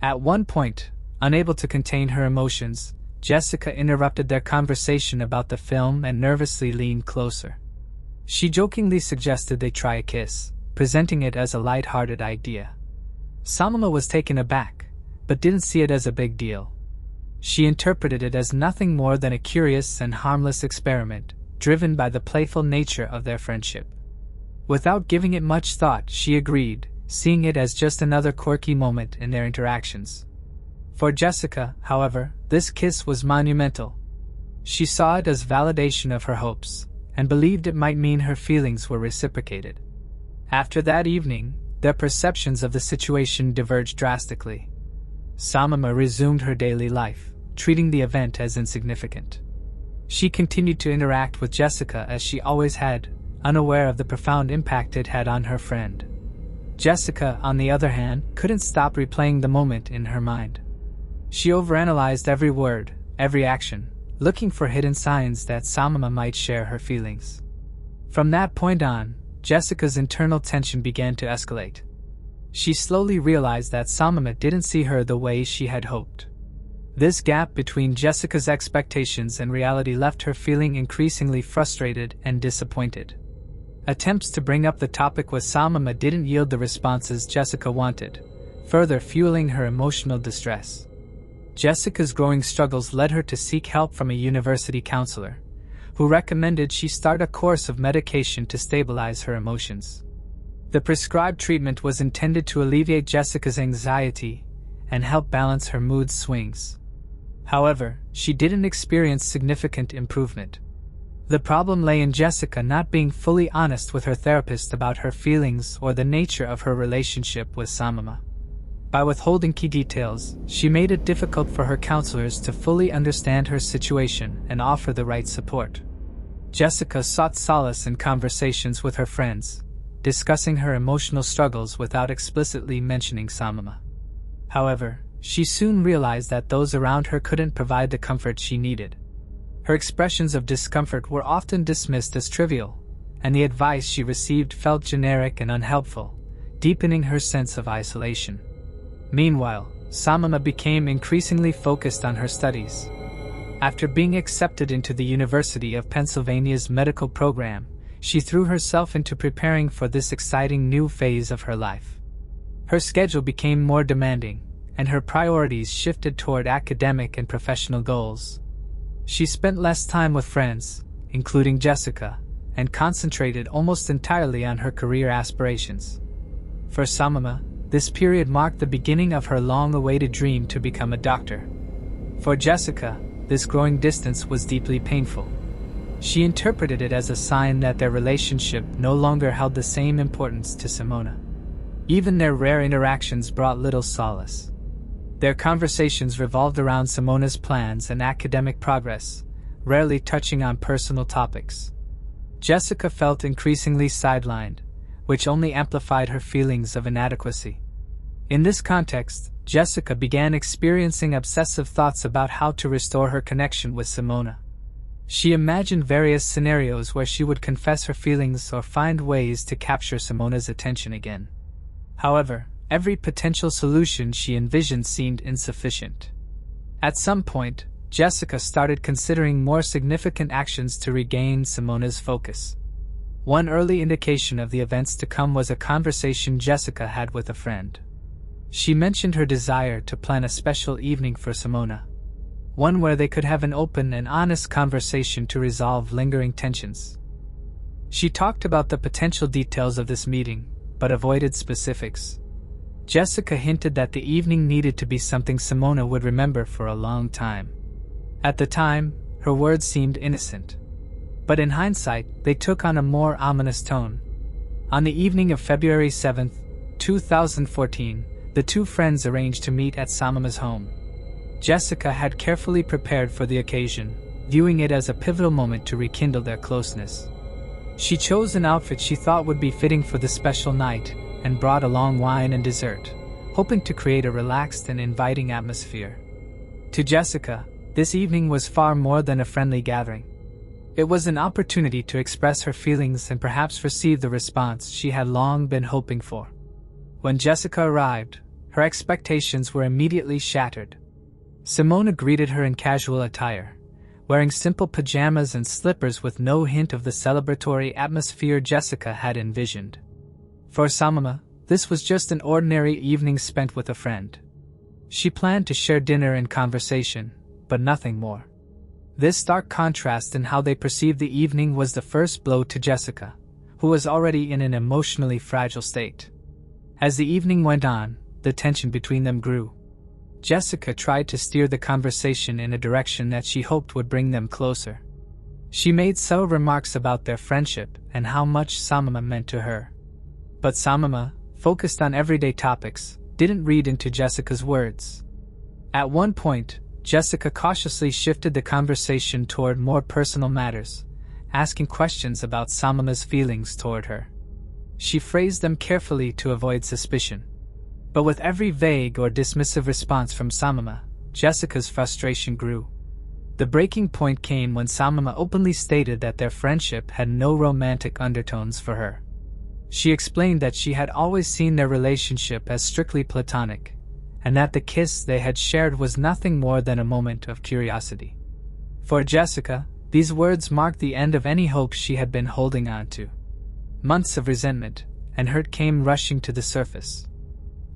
Speaker 1: At one point, unable to contain her emotions, Jessica interrupted their conversation about the film and nervously leaned closer. She jokingly suggested they try a kiss, presenting it as a light-hearted idea. Samama was taken aback, but didn't see it as a big deal. She interpreted it as nothing more than a curious and harmless experiment, driven by the playful nature of their friendship. Without giving it much thought, she agreed, seeing it as just another quirky moment in their interactions. For Jessica, however, this kiss was monumental. She saw it as validation of her hopes, and believed it might mean her feelings were reciprocated. After that evening, their perceptions of the situation diverged drastically. Samama resumed her daily life, treating the event as insignificant. She continued to interact with Jessica as she always had, unaware of the profound impact it had on her friend. Jessica, on the other hand, couldn't stop replaying the moment in her mind. She overanalyzed every word, every action, looking for hidden signs that Samama might share her feelings. From that point on, Jessica's internal tension began to escalate. She slowly realized that Samama didn't see her the way she had hoped. This gap between Jessica's expectations and reality left her feeling increasingly frustrated and disappointed. Attempts to bring up the topic with Samama didn't yield the responses Jessica wanted, further fueling her emotional distress. Jessica's growing struggles led her to seek help from a university counselor, who recommended she start a course of medication to stabilize her emotions. The prescribed treatment was intended to alleviate Jessica's anxiety and help balance her mood swings. However, she didn't experience significant improvement. The problem lay in Jessica not being fully honest with her therapist about her feelings or the nature of her relationship with Samama. By withholding key details, she made it difficult for her counselors to fully understand her situation and offer the right support. Jessica sought solace in conversations with her friends, discussing her emotional struggles without explicitly mentioning Samama. However, she soon realized that those around her couldn't provide the comfort she needed. Her expressions of discomfort were often dismissed as trivial, and the advice she received felt generic and unhelpful, deepening her sense of isolation. Meanwhile, Samama became increasingly focused on her studies. After being accepted into the University of Pennsylvania's medical program, she threw herself into preparing for this exciting new phase of her life. Her schedule became more demanding, and her priorities shifted toward academic and professional goals. She spent less time with friends, including Jessica, and concentrated almost entirely on her career aspirations. For Samama, this period marked the beginning of her long-awaited dream to become a doctor. For Jessica, this growing distance was deeply painful. She interpreted it as a sign that their relationship no longer held the same importance to Simona. Even their rare interactions brought little solace. Their conversations revolved around Simona's plans and academic progress, rarely touching on personal topics. Jessica felt increasingly sidelined, which only amplified her feelings of inadequacy. In this context, Jessica began experiencing obsessive thoughts about how to restore her connection with Simona. She imagined various scenarios where she would confess her feelings or find ways to capture Simona's attention again. However, every potential solution she envisioned seemed insufficient. At some point, Jessica started considering more significant actions to regain Simona's focus. One early indication of the events to come was a conversation Jessica had with a friend. She mentioned her desire to plan a special evening for Simona, one where they could have an open and honest conversation to resolve lingering tensions. She talked about the potential details of this meeting, but avoided specifics. Jessica hinted that the evening needed to be something Simona would remember for a long time. At the time, her words seemed innocent. But in hindsight, they took on a more ominous tone. On the evening of February 7, 2014, the two friends arranged to meet at Samama's home. Jessica had carefully prepared for the occasion, viewing it as a pivotal moment to rekindle their closeness. She chose an outfit she thought would be fitting for the special night, and brought along wine and dessert, hoping to create a relaxed and inviting atmosphere. To Jessica, this evening was far more than a friendly gathering. It was an opportunity to express her feelings and perhaps receive the response she had long been hoping for. When Jessica arrived, her expectations were immediately shattered. Simona greeted her in casual attire, wearing simple pajamas and slippers with no hint of the celebratory atmosphere Jessica had envisioned. For Samama, this was just an ordinary evening spent with a friend. She planned to share dinner and conversation, but nothing more. This stark contrast in how they perceived the evening was the first blow to Jessica, who was already in an emotionally fragile state. As the evening went on, the tension between them grew. Jessica tried to steer the conversation in a direction that she hoped would bring them closer. She made subtle remarks about their friendship and how much Samama meant to her. But Samama, focused on everyday topics, didn't read into Jessica's words. At one point, Jessica cautiously shifted the conversation toward more personal matters, asking questions about Samama's feelings toward her. She phrased them carefully to avoid suspicion. But with every vague or dismissive response from Samama, Jessica's frustration grew. The breaking point came when Samama openly stated that their friendship had no romantic undertones for her. She explained that she had always seen their relationship as strictly platonic, and that the kiss they had shared was nothing more than a moment of curiosity. For Jessica, these words marked the end of any hope she had been holding on to. Months of resentment and hurt came rushing to the surface.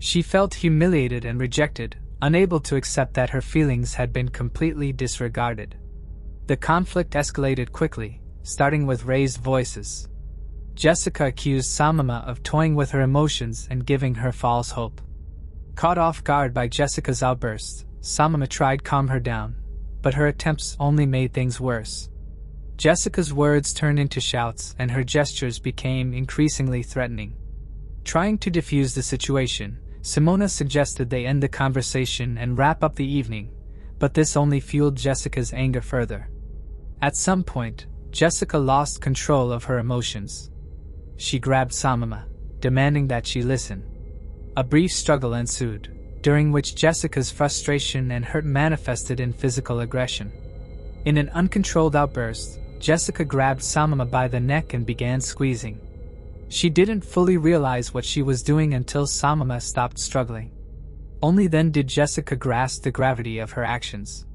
Speaker 1: She felt humiliated and rejected, unable to accept that her feelings had been completely disregarded. The conflict escalated quickly, starting with raised voices. Jessica accused Samama of toying with her emotions and giving her false hope. Caught off guard by Jessica's outburst, Samama tried to calm her down, but her attempts only made things worse. Jessica's words turned into shouts and her gestures became increasingly threatening. Trying to defuse the situation, Simona suggested they end the conversation and wrap up the evening, but this only fueled Jessica's anger further. At some point, Jessica lost control of her emotions. She grabbed Samama, demanding that she listen. A brief struggle ensued, during which Jessica's frustration and hurt manifested in physical aggression. In an uncontrolled outburst, Jessica grabbed Samama by the neck and began squeezing. She didn't fully realize what she was doing until Samama stopped struggling. Only then did Jessica grasp the gravity of her actions.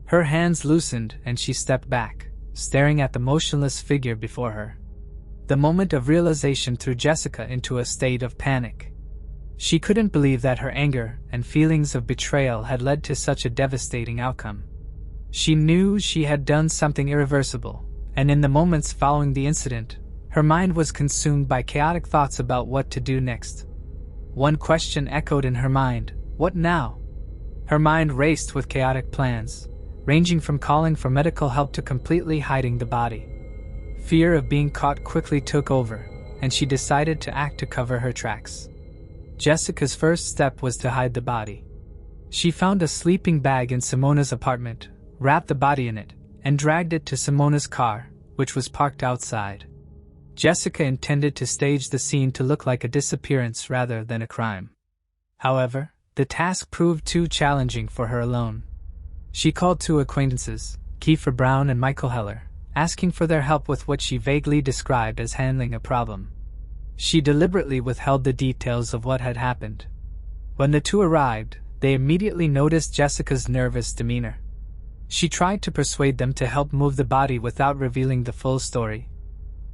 Speaker 1: Her hands loosened and she stepped back, staring at the motionless figure before her. The moment of realization threw Jessica into a state of panic. She couldn't believe that her anger and feelings of betrayal had led to such a devastating outcome. She knew she had done something irreversible, and in the moments following the incident, her mind was consumed by chaotic thoughts about what to do next. One question echoed in her mind: what now? Her mind raced with chaotic plans, ranging from calling for medical help to completely hiding the body. Fear of being caught quickly took over, and she decided to act to cover her tracks. Jessica's first step was to hide the body. She found a sleeping bag in Simona's apartment, wrapped the body in it, and dragged it to Simona's car, which was parked outside. Jessica intended to stage the scene to look like a disappearance rather than a crime. However, the task proved too challenging for her alone. She called two acquaintances, Kiefer Brown and Michael Heller, asking for their help with what she vaguely described as handling a problem. She deliberately withheld the details of what had happened. When the two arrived, they immediately noticed Jessica's nervous demeanor. She tried to persuade them to help move the body without revealing the full story.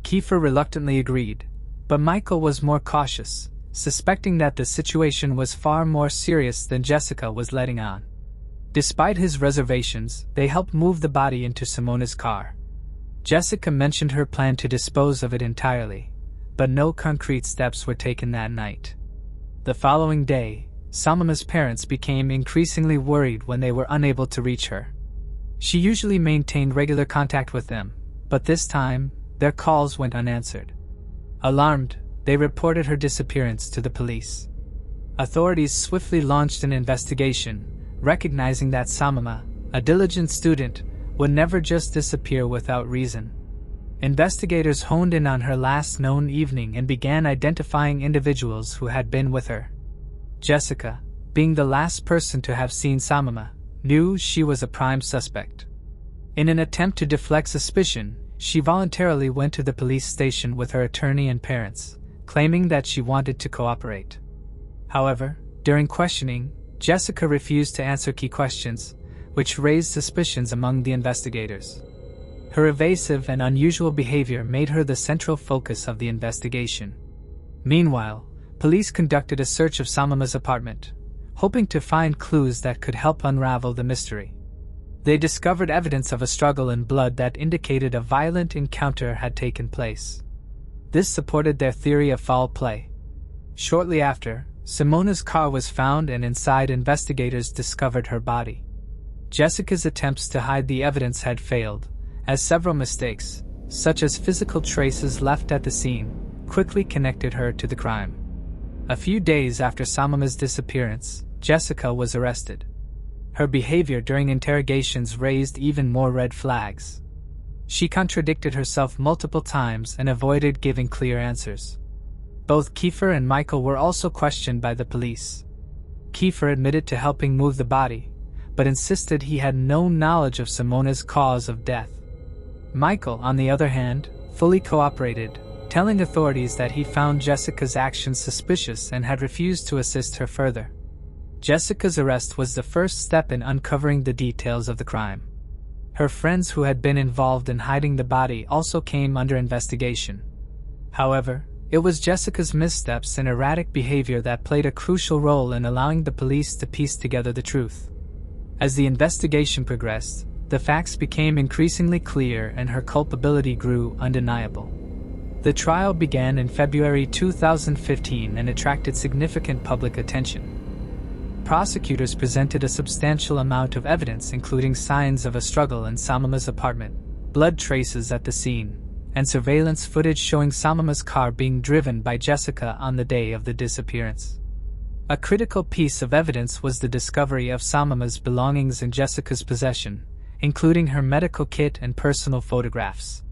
Speaker 1: Kiefer reluctantly agreed, but Michael was more cautious, suspecting that the situation was far more serious than Jessica was letting on. Despite his reservations, they helped move the body into Simona's car. Jessica mentioned her plan to dispose of it entirely, but no concrete steps were taken that night. The following day, Samama's parents became increasingly worried when they were unable to reach her. She usually maintained regular contact with them, but this time, their calls went unanswered. Alarmed, they reported her disappearance to the police. Authorities swiftly launched an investigation, recognizing that Samama, a diligent student, would never just disappear without reason. Investigators honed in on her last known evening and began identifying individuals who had been with her. Jessica, being the last person to have seen Samama, knew she was a prime suspect. In an attempt to deflect suspicion, she voluntarily went to the police station with her attorney and parents, claiming that she wanted to cooperate. However, during questioning, Jessica refused to answer key questions, which raised suspicions among the investigators. Her evasive and unusual behavior made her the central focus of the investigation. Meanwhile, police conducted a search of Samama's apartment, hoping to find clues that could help unravel the mystery. They discovered evidence of a struggle in blood that indicated a violent encounter had taken place. This supported their theory of foul play. Shortly after, Simona's car was found and inside investigators discovered her body. Jessica's attempts to hide the evidence had failed, as several mistakes, such as physical traces left at the scene, quickly connected her to the crime. A few days after Samama's disappearance, Jessica was arrested. Her behavior during interrogations raised even more red flags. She contradicted herself multiple times and avoided giving clear answers. Both Kiefer and Michael were also questioned by the police. Kiefer admitted to helping move the body, but insisted he had no knowledge of Simona's cause of death. Michael, on the other hand, fully cooperated, telling authorities that he found Jessica's actions suspicious and had refused to assist her further. Jessica's arrest was the first step in uncovering the details of the crime. Her friends who had been involved in hiding the body also came under investigation. However, it was Jessica's missteps and erratic behavior that played a crucial role in allowing the police to piece together the truth. As the investigation progressed, the facts became increasingly clear and her culpability grew undeniable. The trial began in February 2015 and attracted significant public attention. Prosecutors presented a substantial amount of evidence, including signs of a struggle in Samama's apartment, blood traces at the scene, and surveillance footage showing Samama's car being driven by Jessica on the day of the disappearance. A critical piece of evidence was the discovery of Samama's belongings in Jessica's possession, including her medical kit and personal photographs.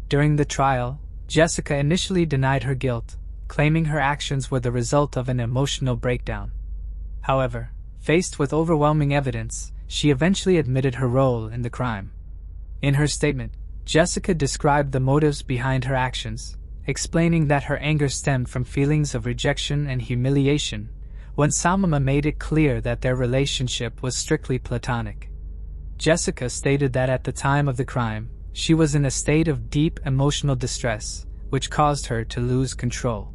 Speaker 1: During the trial, Jessica initially denied her guilt, claiming her actions were the result of an emotional breakdown. However, faced with overwhelming evidence, she eventually admitted her role in the crime. In her statement, Jessica described the motives behind her actions, explaining that her anger stemmed from feelings of rejection and humiliation, when Samama made it clear that their relationship was strictly platonic. Jessica stated that at the time of the crime, she was in a state of deep emotional distress, which caused her to lose control.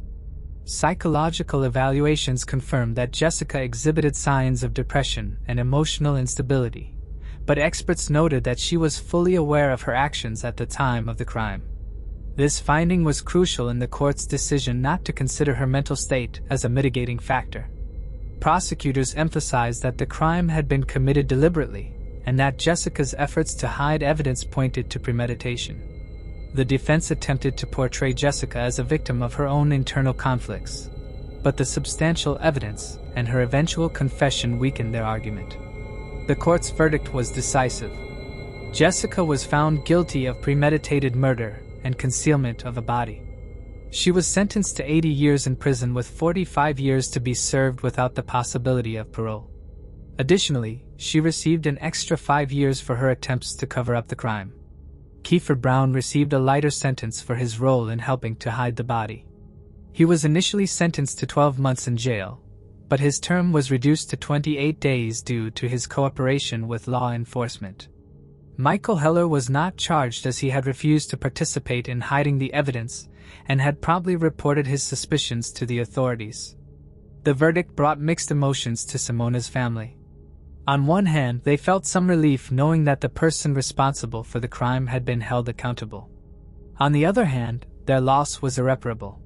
Speaker 1: Psychological evaluations confirmed that Jessica exhibited signs of depression and emotional instability, but experts noted that she was fully aware of her actions at the time of the crime. This finding was crucial in the court's decision not to consider her mental state as a mitigating factor. Prosecutors emphasized that the crime had been committed deliberately, and that Jessica's efforts to hide evidence pointed to premeditation. The defense attempted to portray Jessica as a victim of her own internal conflicts, but the substantial evidence and her eventual confession weakened their argument. The court's verdict was decisive. Jessica was found guilty of premeditated murder and concealment of a body. She was sentenced to 80 years in prison with 45 years to be served without the possibility of parole. Additionally, she received an extra 5 years for her attempts to cover up the crime. Kiefer Brown received a lighter sentence for his role in helping to hide the body. He was initially sentenced to 12 months in jail, but his term was reduced to 28 days due to his cooperation with law enforcement. Michael Heller was not charged as he had refused to participate in hiding the evidence and had promptly reported his suspicions to the authorities. The verdict brought mixed emotions to Simona's family. On one hand, they felt some relief knowing that the person responsible for the crime had been held accountable. On the other hand, their loss was irreparable.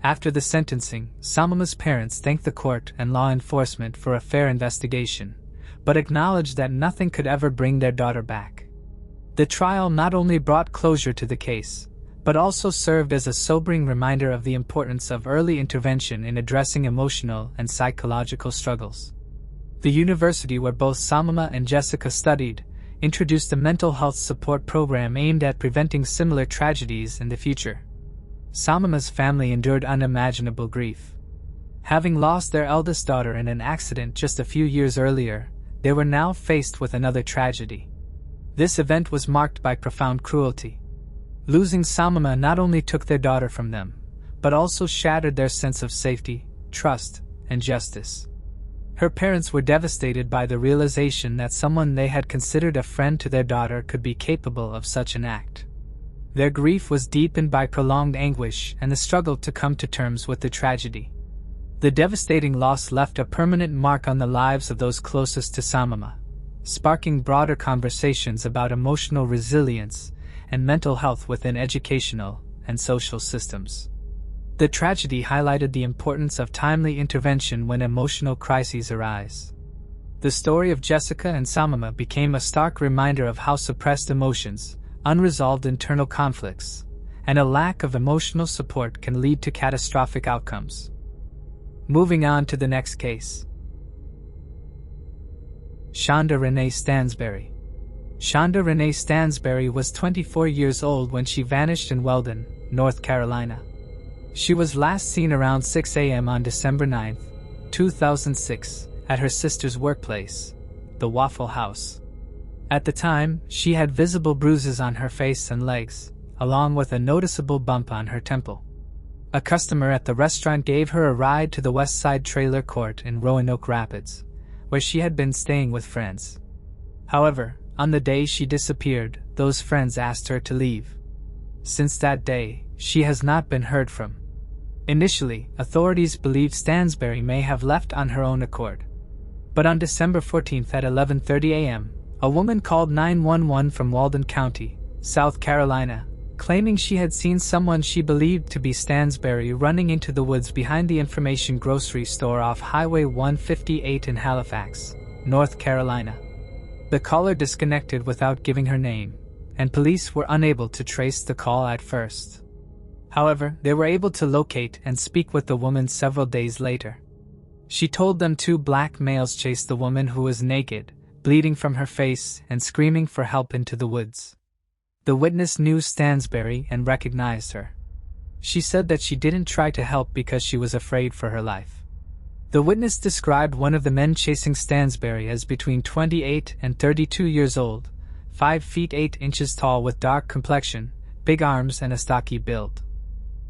Speaker 1: After the sentencing, Samama's parents thanked the court and law enforcement for a fair investigation, but acknowledged that nothing could ever bring their daughter back. The trial not only brought closure to the case, but also served as a sobering reminder of the importance of early intervention in addressing emotional and psychological struggles. The university where both Samama and Jessica studied introduced a mental health support program aimed at preventing similar tragedies in the future. Samama's family endured unimaginable grief. Having lost their eldest daughter in an accident just a few years earlier, they were now faced with another tragedy. This event was marked by profound cruelty. Losing Samama not only took their daughter from them, but also shattered their sense of safety, trust, and justice. Her parents were devastated by the realization that someone they had considered a friend to their daughter could be capable of such an act. Their grief was deepened by prolonged anguish and the struggle to come to terms with the tragedy. The devastating loss left a permanent mark on the lives of those closest to Samama, sparking broader conversations about emotional resilience and mental health within educational and social systems. The tragedy highlighted the importance of timely intervention when emotional crises arise. The story of Jessica and Samama became a stark reminder of how suppressed emotions, unresolved internal conflicts, and a lack of emotional support can lead to catastrophic outcomes. Moving on to the next case. Shonda Renee Stansberry. Shonda Renee Stansberry was 24 years old when she vanished in Weldon, North Carolina. She was last seen around 6 a.m. on December 9, 2006, at her sister's workplace, the Waffle House. At the time, she had visible bruises on her face and legs, along with a noticeable bump on her temple. A customer at the restaurant gave her a ride to the West Side Trailer Court in Roanoke Rapids, where she had been staying with friends. However, on the day she disappeared, those friends asked her to leave. Since that day, she has not been heard from. Initially, authorities believed Stansberry may have left on her own accord. But on December 14 at 11:30 a.m., A woman called 911 from Walden County, South Carolina, claiming she had seen someone she believed to be Stansberry running into the woods behind the Information Grocery Store off Highway 158 in Halifax, North Carolina. The caller disconnected without giving her name, and police were unable to trace the call at first. However, they were able to locate and speak with the woman several days later. She told them 2 black males chased the woman who was naked, bleeding from her face and screaming for help into the woods. The witness knew Stansberry and recognized her. She said that she didn't try to help because she was afraid for her life. The witness described one of the men chasing Stansberry as between 28 and 32 years old, 5 feet 8 inches tall with dark complexion, big arms and a stocky build.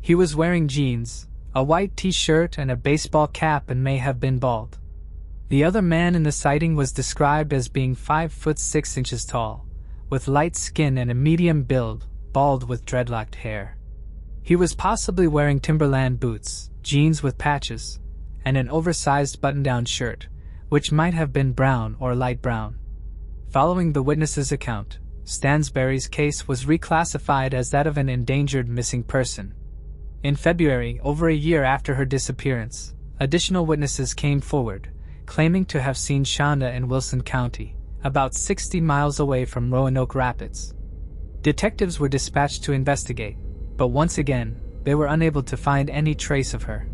Speaker 1: He was wearing jeans, a white t-shirt and a baseball cap and may have been bald. The other man in the sighting was described as being 5 foot 6 inches tall, with light skin and a medium build, bald with dreadlocked hair. He was possibly wearing Timberland boots, jeans with patches, and an oversized button-down shirt, which might have been brown or light brown. Following the witness's account, Stansberry's case was reclassified as that of an endangered missing person. In February, over a year after her disappearance, additional witnesses came forward, claiming to have seen Shonda in Wilson County, about 60 miles away from Roanoke Rapids. Detectives were dispatched to investigate, but once again, they were unable to find any trace of her.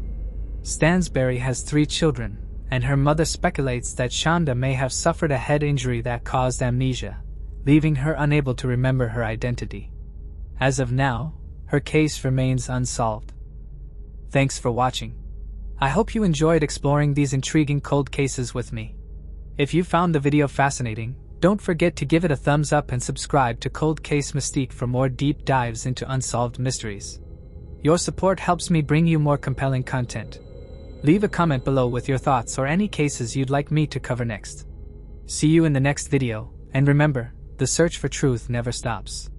Speaker 1: Stansberry has 3 children, and her mother speculates that Shonda may have suffered a head injury that caused amnesia, leaving her unable to remember her identity. As of now, her case remains unsolved. Thanks for watching. I hope you enjoyed exploring these intriguing cold cases with me. If you found the video fascinating, don't forget to give it a thumbs up and subscribe to Cold Case Mystique for more deep dives into unsolved mysteries. Your support helps me bring you more compelling content. Leave a comment below with your thoughts or any cases you'd like me to cover next. See you in the next video, and remember, the search for truth never stops.